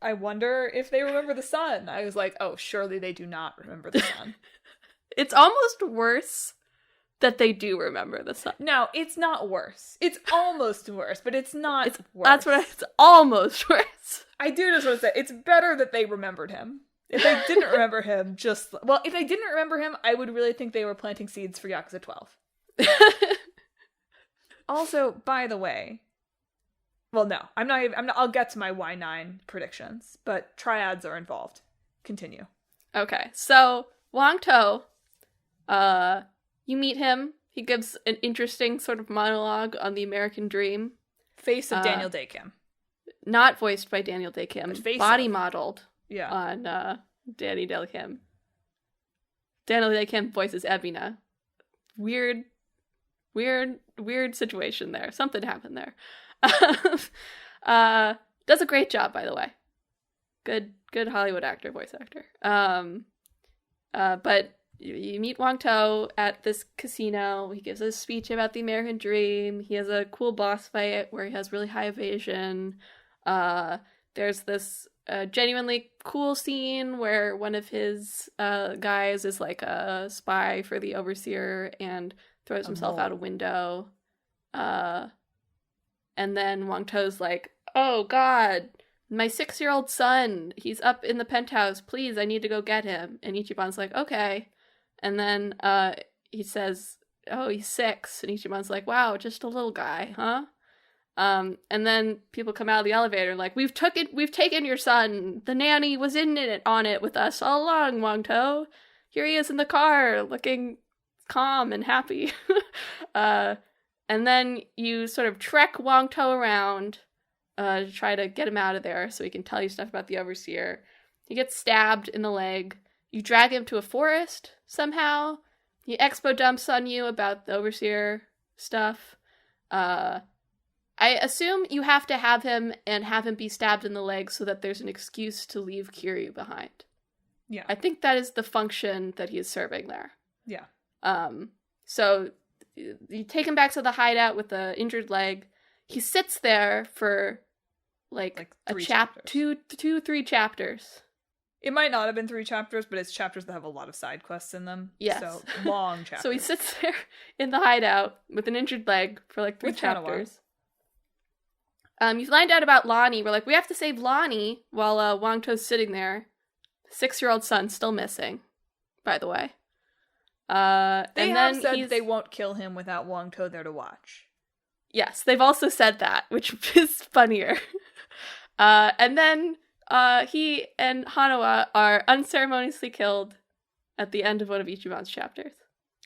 I wonder if they remember the son, I was like, oh, surely they do not remember the son. It's almost worse that they do remember the son. No, it's not worse. It's almost worse, but it's not worse. It's almost worse. I do just want to say, it's better that they remembered him. If I didn't remember him, if I didn't remember him, I would really think they were planting seeds for Yakuza 12. Also, by the way, well, no, I'll get to my Y9 predictions, but triads are involved. Continue. Okay, so Wang To, you meet him. He gives an interesting sort of monologue on the American dream. Face of Daniel Day Kim. Not voiced by Daniel Day Kim. Body modeled on Danny Day Kim. Daniel Day Kim voices Ebina. Weird situation there. Something happened there. Does a great job, by the way. Good Hollywood actor, voice actor. But you meet Wang To at this casino. He gives a speech about the American dream. He has a cool boss fight where he has really high evasion. There's this genuinely cool scene where one of his guys is like a spy for the overseer and throws himself out a window. And then Wang To's like, oh god, my 6-year-old son, he's up in the penthouse, please, I need to go get him. And Ichiban's like, okay. And then he says, oh, he's 6. And Ichiban's like, wow, just a little guy, huh? And then people come out of the elevator like, we've taken your son. The nanny was on it with us all along, Wang To. Here he is in the car, looking calm and happy. And then you sort of trek Wang To around to try to get him out of there so he can tell you stuff about the overseer. He gets stabbed in the leg. You drag him to a forest somehow. He expo dumps on you about the overseer stuff. I assume you have to have him be stabbed in the leg so that there's an excuse to leave Kiryu behind. Yeah. I think that is the function that he is serving there. Yeah. So you take him back to the hideout with the injured leg. He sits there for like a chapters. 3 chapters. It might not have been 3 chapters, but it's chapters that have a lot of side quests in them. Yes. So long chapters. So he sits there in the hideout with an injured leg for like 3 chapters. You find out about Lonnie. We're like, we have to save Lonnie while Wang To's sitting there. 6-year-old son still missing, by the way. They have said they won't kill him without Wang To there to watch. Yes, they've also said that, which is funnier. And then he and Hanawa are unceremoniously killed at the end of one of Ichiban's chapters.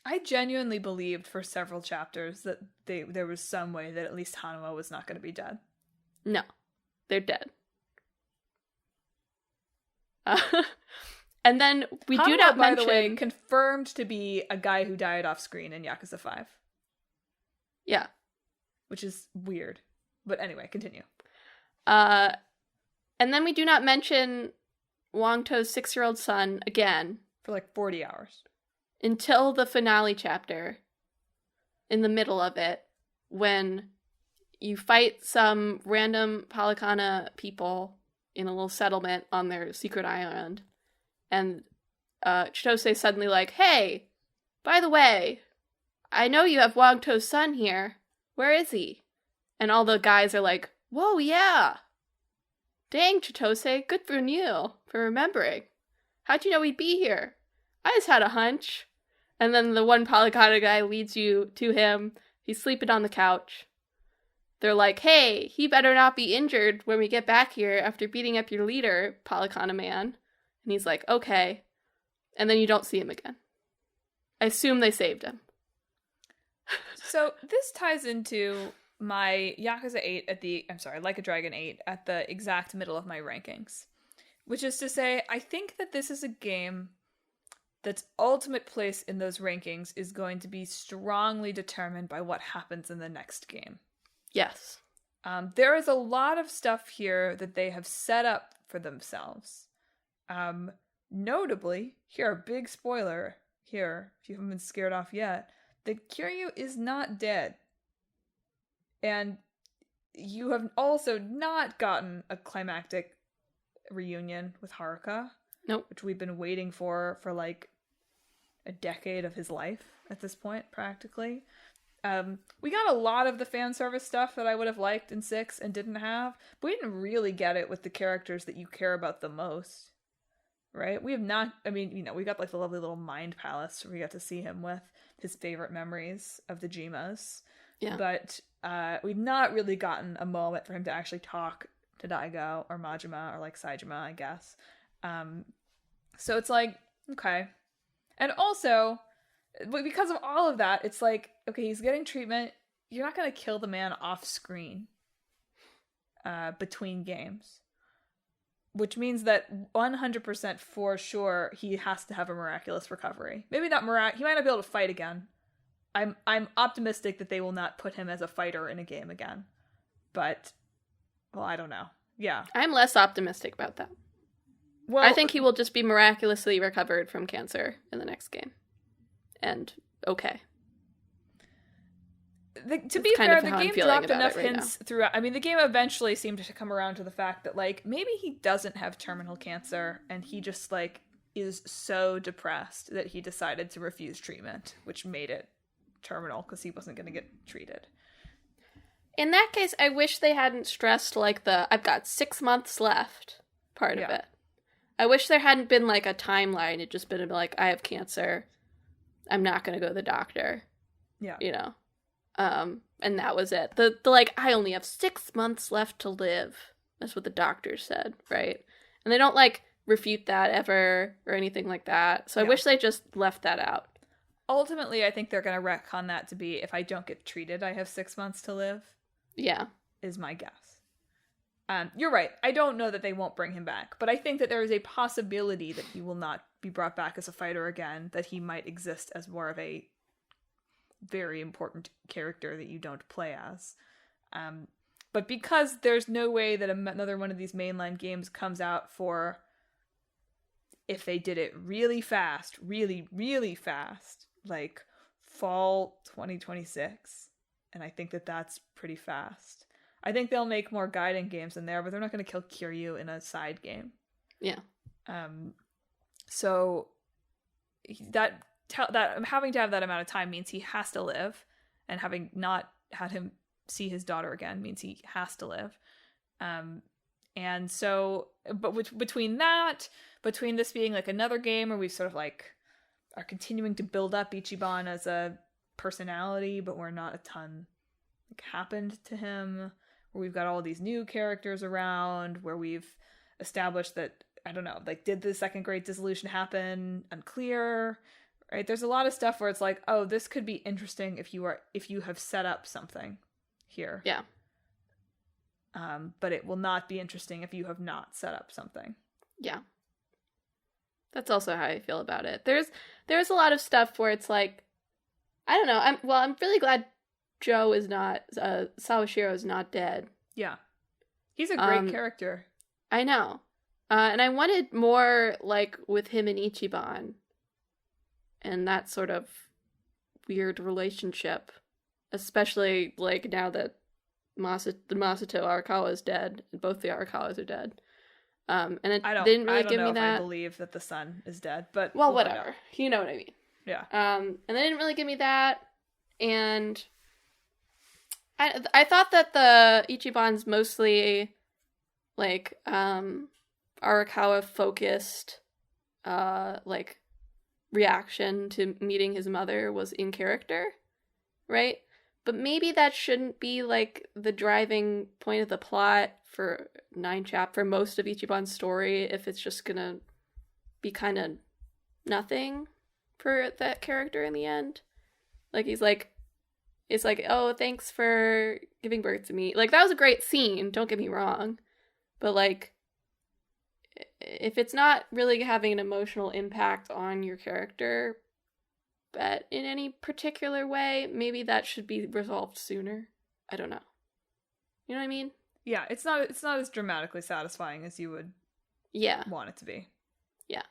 I genuinely believed for several chapters that there was some way that at least Hanawa was not going to be dead. No, they're dead. And then we Hanawa, do not by mention... the way, confirmed to be a guy who died off screen in Yakuza 5. Yeah. Which is weird. But anyway, continue. And then we do not mention Wang To's 6-year-old son again. For like 40 hours. Until the finale chapter. In the middle of it. When you fight some random Palikana people in a little settlement on their secret island. And Chitose suddenly like, hey, by the way, I know you have Wang To's son here. Where is he? And all the guys are like, whoa, yeah. Dang, Chitose, good for you for remembering. How'd you know he'd be here? I just had a hunch. And then the one Palikana guy leads you to him. He's sleeping on the couch. They're like, hey, he better not be injured when we get back here after beating up your leader, Palikana man. And he's like, okay. And then you don't see him again. I assume they saved him. So this ties into my Yakuza 8 Like a Dragon 8 at the exact middle of my rankings. Which is to say, I think that this is a game that's ultimate place in those rankings is going to be strongly determined by what happens in the next game. Yes. There is a lot of stuff here that they have set up for themselves. Notably, here, big spoiler here, if you haven't been scared off yet, that Kiryu is not dead. And you have also not gotten a climactic reunion with Haruka. Nope. Which we've been waiting for like a decade of his life at this point, practically. We got a lot of the fan service stuff that I would have liked in 6 and didn't have, but we didn't really get it with the characters that you care about the most. right? We have not, I mean, we got like the lovely little mind palace where we got to see him with his favorite memories of the Jimas. Yeah. But we've not really gotten a moment for him to actually talk to Daigo or Majima or like Saejima, I guess. So it's like, okay. And also, because of all of that, it's like, okay, he's getting treatment. You're not going to kill the man off screen between games. Which means that 100% for sure he has to have a miraculous recovery. Maybe not he might not be able to fight again. I'm optimistic that they will not put him as a fighter in a game again. But, well, I don't know. Yeah. I'm less optimistic about that. Well, I think he will just be miraculously recovered from cancer in the next game. And okay. To be fair, the game dropped enough hints throughout. I mean, the game eventually seemed to come around to the fact that, like, maybe he doesn't have terminal cancer and he just, like, is so depressed that he decided to refuse treatment, which made it terminal because he wasn't going to get treated. In that case, I wish they hadn't stressed, like, I've got 6 months left part of it. I wish there hadn't been, like, a timeline. It'd just been, like, I have cancer. I'm not going to go to the doctor. Yeah. You know? And that was it. The like, I only have 6 months left to live. That's what the doctor said, right? And they don't, like, refute that ever or anything like that. So I wish they just left that out. Ultimately, I think they're going to retcon that to be, if I don't get treated, I have 6 months to live. Yeah. Is my guess. You're right. I don't know that they won't bring him back, but I think that there is a possibility that he will not be brought back as a fighter again, that he might exist as more of a very important character that you don't play as. But because there's no way that another one of these mainline games comes out for, if they did it really fast, really, really fast, like fall 2026, and I think that that's pretty fast. I think they'll make more guiding games in there, but they're not going to kill Kiryu in a side game. Yeah. So that having to have that amount of time means he has to live, and having not had him see his daughter again means he has to live. And so, but between this being like another game where we sort of like are continuing to build up Ichiban as a personality, but where not a ton like happened to him, where we've got all these new characters around, where we've established that, I don't know, like, did the second Great Dissolution happen? Unclear, right? There's a lot of stuff where it's like, oh, this could be interesting if you have set up something here. Yeah. But it will not be interesting if you have not set up something. Yeah. That's also how I feel about it. There's a lot of stuff where it's like, I don't know. I'm really glad Joe is not, Sawashiro is not dead. Yeah. He's a great character. I know. And I wanted more, like, with him and Ichiban. And that sort of weird relationship. Especially, like, now that the Masato Arakawa is dead. And both the Arakawas are dead. And it didn't really give me that. I believe that the son is dead, but... Well, whatever. You know what I mean. Yeah. And they didn't really give me that. And I thought that the Ichiban's mostly, like, Arakawa focused, like, reaction to meeting his mother was in character, right? But maybe that shouldn't be, like, the driving point of the plot for for most of Ichiban's story, if it's just gonna be kind of nothing for that character in the end. Like, he's like, it's like, oh, thanks for giving birth to me. Like, that was a great scene, don't get me wrong. But, like, if it's not really having an emotional impact on your character, but in any particular way, maybe that should be resolved sooner. I don't know. You know what I mean? Yeah, it's not as dramatically satisfying as you would want it to be. Yeah.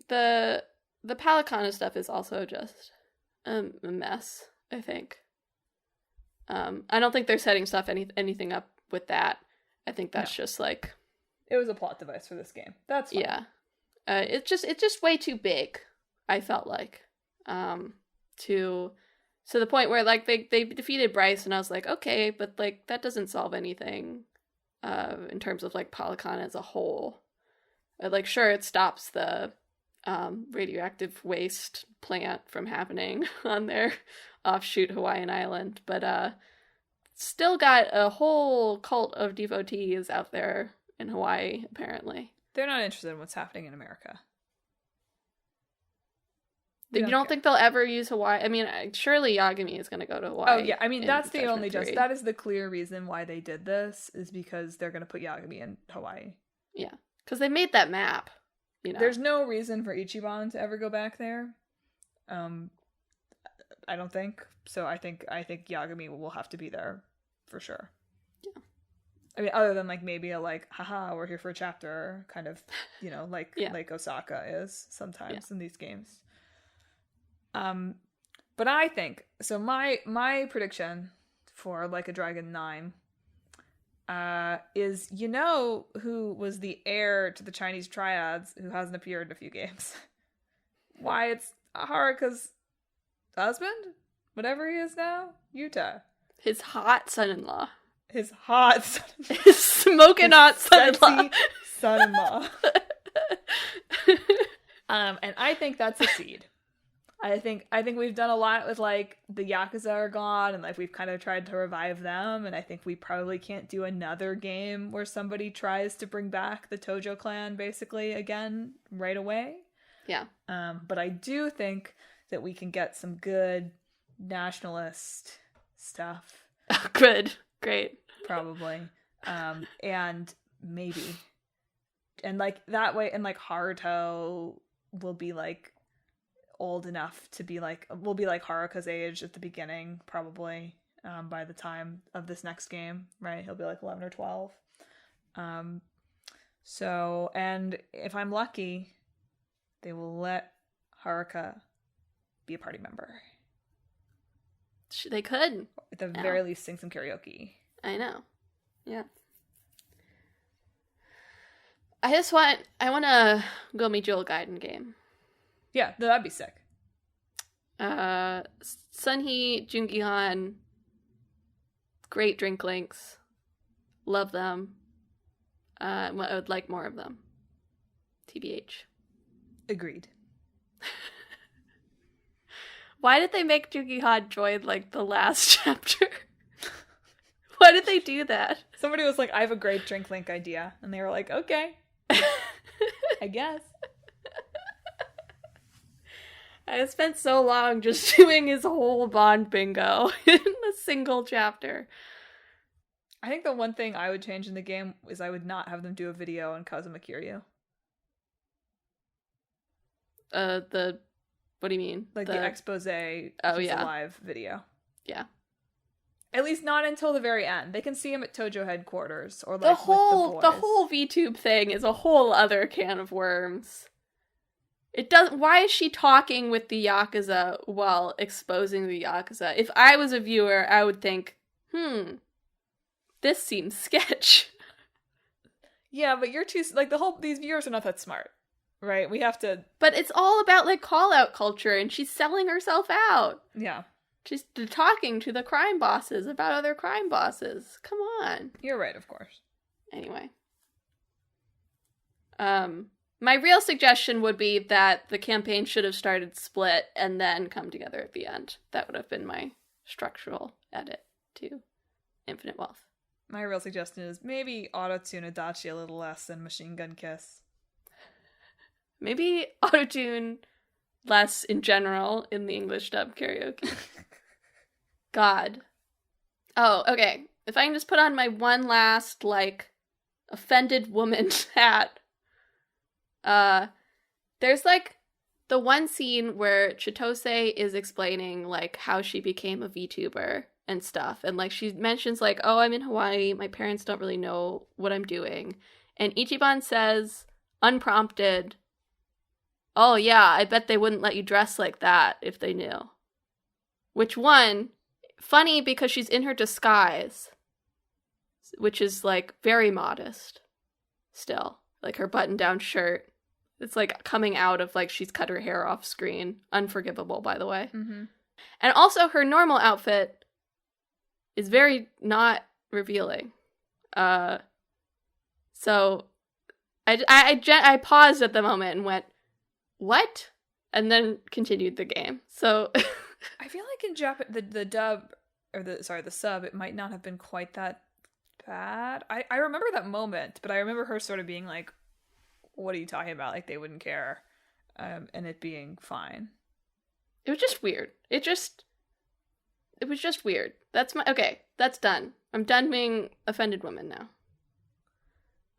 The Palicana stuff is also just a mess, I think. I don't think they're setting anything up with that. I think that's just like, it was a plot device for this game. That's fine. Yeah. It's just way too big, I felt like. To the point where, like, they defeated Bryce, and I was like, okay, but, like, that doesn't solve anything. in terms of like Polycon as a whole. Like, sure, it stops the radioactive waste plant from happening on their offshoot Hawaiian island, but still got a whole cult of devotees out there in Hawaii, apparently. They're not interested in what's happening in America. You don't think they'll ever use Hawaii? I mean, surely Yagami is going to go to Hawaii. Oh, yeah. I mean, that's the only that is the clear reason why they did this, is because they're going to put Yagami in Hawaii. Yeah. Because they made that map, There's no reason for Ichiban to ever go back there. I don't think. So I think Yagami will have to be there for sure. Yeah. I mean, other than like maybe a like, haha, we're here for a chapter kind of, like like Osaka is sometimes in these games. But I think so. My prediction for Like a Dragon 9 is who was the heir to the Chinese triads who hasn't appeared in a few games. Why, it's Haruka's husband, whatever he is now, Yuta. His hot son-in-law. His hot son-in-law. His smoking hot son-in-law. Son-in-law. And I think that's a seed. I think we've done a lot with like the Yakuza are gone, and like we've kind of tried to revive them, and I think we probably can't do another game where somebody tries to bring back the Tojo clan basically again right away. Yeah. But I do think that we can get some good nationalist stuff. Oh, good. Great. Probably. And maybe. And like that way, and like Haruto will be like old enough to be like, will be like Haruka's age at the beginning, probably, by the time of this next game, right? He'll be like 11 or 12. So, and if I'm lucky, they will let Haruka be a party member. They could. At the very least, sing some karaoke. I know. Yeah. I want a Gomi-Jewel Gaiden game. Yeah, that'd be sick. Sunhee, Jungihan, great drink links. Love them. I would like more of them. TBH. Agreed. Why did they make Jungihan join, like, the last chapter? Why did they do that? Somebody was like, I have a great drink link idea. And they were like, okay. I guess. I spent so long just doing his whole Bond bingo in a single chapter. I think the one thing I would change in the game is I would not have them do a video on Kazuma Kiryu. What do you mean? Like the expose alive video. Yeah. At least not until the very end. They can see him at Tojo headquarters or like the whole with the boys. VTube thing is a whole other can of worms. It doesn't. Why is she talking with the Yakuza while exposing the Yakuza? If I was a viewer, I would think, this seems sketch. Yeah, but you're too like these viewers are not that smart, right? We have to. But it's all about like call out culture, and she's selling herself out. Yeah. She's talking to the crime bosses about other crime bosses. Come on. You're right, of course. Anyway. My real suggestion would be that the campaign should have started split and then come together at the end. That would have been my structural edit to Infinite Wealth. My real suggestion is maybe auto-tune Adachi a little less than Machine Gun Kiss. Maybe auto-tune less in general in the English dub karaoke. God. Oh, okay. If I can just put on my one last, like, offended woman hat. There's, like, the one scene where Chitose is explaining, like, how she became a VTuber and stuff. And, like, she mentions, like, oh, I'm in Hawaii. My parents don't really know what I'm doing. And Ichiban says, unprompted, oh, yeah, I bet they wouldn't let you dress like that if they knew. Which one, funny because she's in her disguise, which is, like, very modest still. Like, her button-down shirt. It's, like, coming out of, like, she's cut her hair off screen. Unforgivable, by the way. Mm-hmm. And also, her normal outfit is very not revealing. So I paused at the moment and went, what? And then continued the game. So I feel like in Japan, the dub, or the sub, it might not have been quite that bad. I remember that moment, but I remember her sort of being like, what are you talking about? Like, they wouldn't care. And it being fine. It was just weird. It was just weird. Okay, that's done. I'm done being offended woman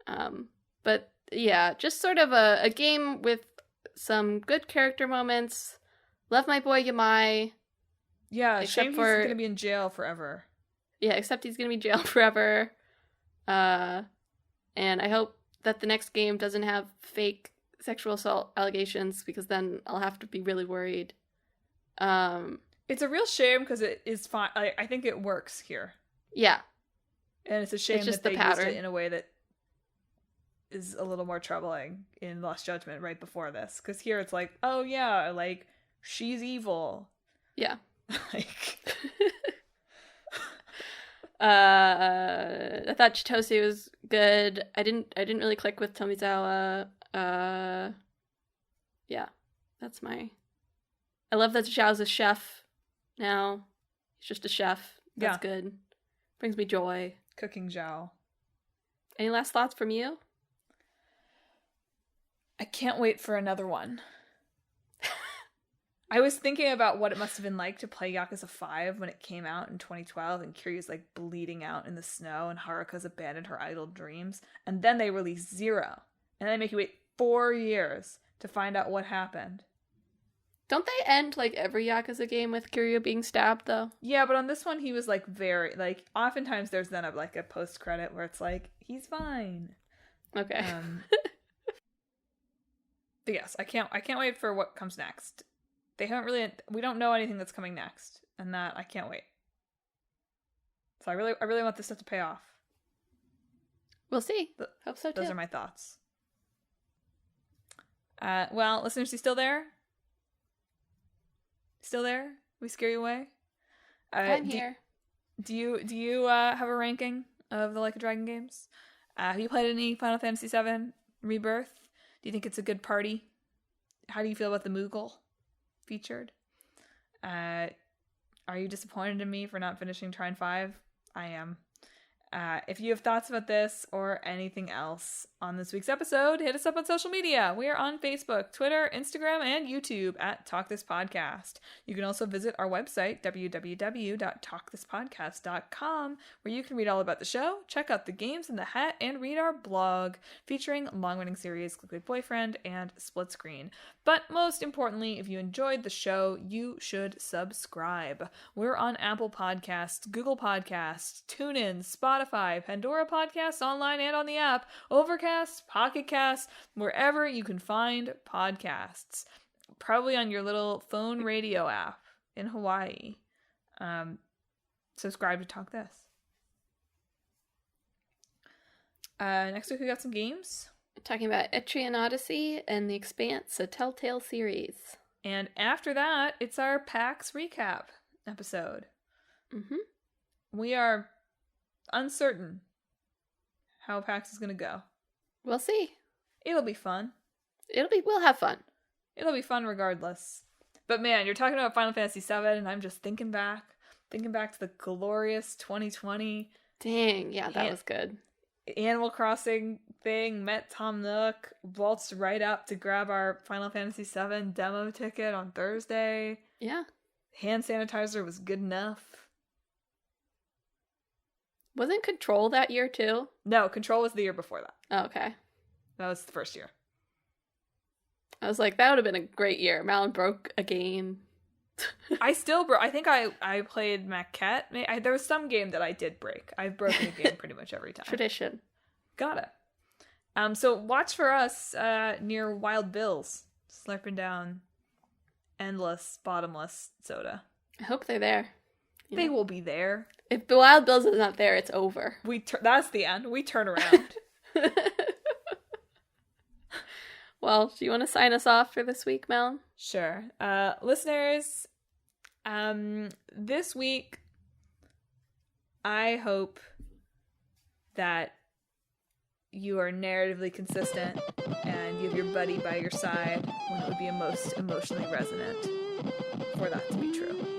now. But yeah, just sort of a game with some good character moments. Love my boy Yamai. Yeah, shame he's gonna be in jail forever. Yeah, except he's gonna be in jail forever. And I hope that the next game doesn't have fake sexual assault allegations, because then I'll have to be really worried. It's a real shame because it is fine. I think it works here. Yeah. And it's a shame it's just that the they pattern. used it in a way that is a little more troubling in Lost Judgment right before this. Because here it's like, oh yeah, like, she's evil. Yeah. Like... I thought Chitose was good. I didn't really click with Tomizawa. Yeah, that's my... I love that Zhao's a chef now. He's just a chef. That's good. Brings me joy. Cooking Zhao. Any last thoughts from you? I can't wait for another one. I was thinking about what it must have been like to play Yakuza 5 when it came out in 2012, and Kiryu's like bleeding out in the snow, and Haruka's abandoned her idle dreams, and then they release 0, and they make you wait 4 years to find out what happened. Don't they end like every Yakuza game with Kiryu being stabbed though? Yeah, but on this one he was like very, like, oftentimes there's then a post credit where it's like, he's fine. Okay. But yes, I can't wait for what comes next. We don't know anything that's coming next, and that I can't wait. So I really want this stuff to pay off. We'll see. Hope so too. Those are my thoughts. Well, listeners, you still there? Still there? We scare you away? I'm here. Do you have a ranking of the Like a Dragon games? Have you played any Final Fantasy VII Rebirth? Do you think it's a good party? How do you feel about the Moogle featured? Are you disappointed in me for not finishing Trine 5? I am. If you have thoughts about this or anything else on this week's episode, hit us up on social media. We are on Facebook, Twitter, Instagram, and YouTube at Talk This Podcast. You can also visit our website, www.talkthispodcast.com, where you can read all about the show, check out the games in the hat, and read our blog featuring long-running series Clickbait Boyfriend and Split Screen. But most importantly, if you enjoyed the show, you should subscribe. We're on Apple Podcasts, Google Podcasts, TuneIn, Spotify, Pandora Podcasts, online and on the app, Overcast, Pocket Cast, wherever you can find podcasts. Probably on your little phone radio app in Hawaii. Subscribe to Talk This. Next week we got some games. Talking about Etrian Odyssey and The Expanse, a Telltale series. And after that, it's our PAX recap episode. Mm-hmm. We are uncertain how PAX is going to go. We'll see. It'll be fun. We'll have fun. It'll be fun regardless. But man, you're talking about Final Fantasy VII, and I'm just thinking back to the glorious 2020. Dang, yeah, that was good. Animal Crossing thing, met Tom Nook, waltzed right up to grab our Final Fantasy VII demo ticket on Thursday. Yeah. Hand sanitizer was good enough. Wasn't Control that year too? No, Control was the year before that. Oh, okay. That was the first year. I was like, that would have been a great year. Malin broke a game. I think I played Maquette. There was some game that I did break. I've broken a game pretty much every time. Tradition. Got it. So watch for us near Wild Bill's, slurping down endless, bottomless soda. I hope they're there. They will be there. If the Wild Bill's is not there, it's over. That's the end. We turn around. Well, do you want to sign us off for this week, Mel? Sure. Listeners, this week, I hope that you are narratively consistent and you have your buddy by your side when it would be most emotionally resonant for that to be true.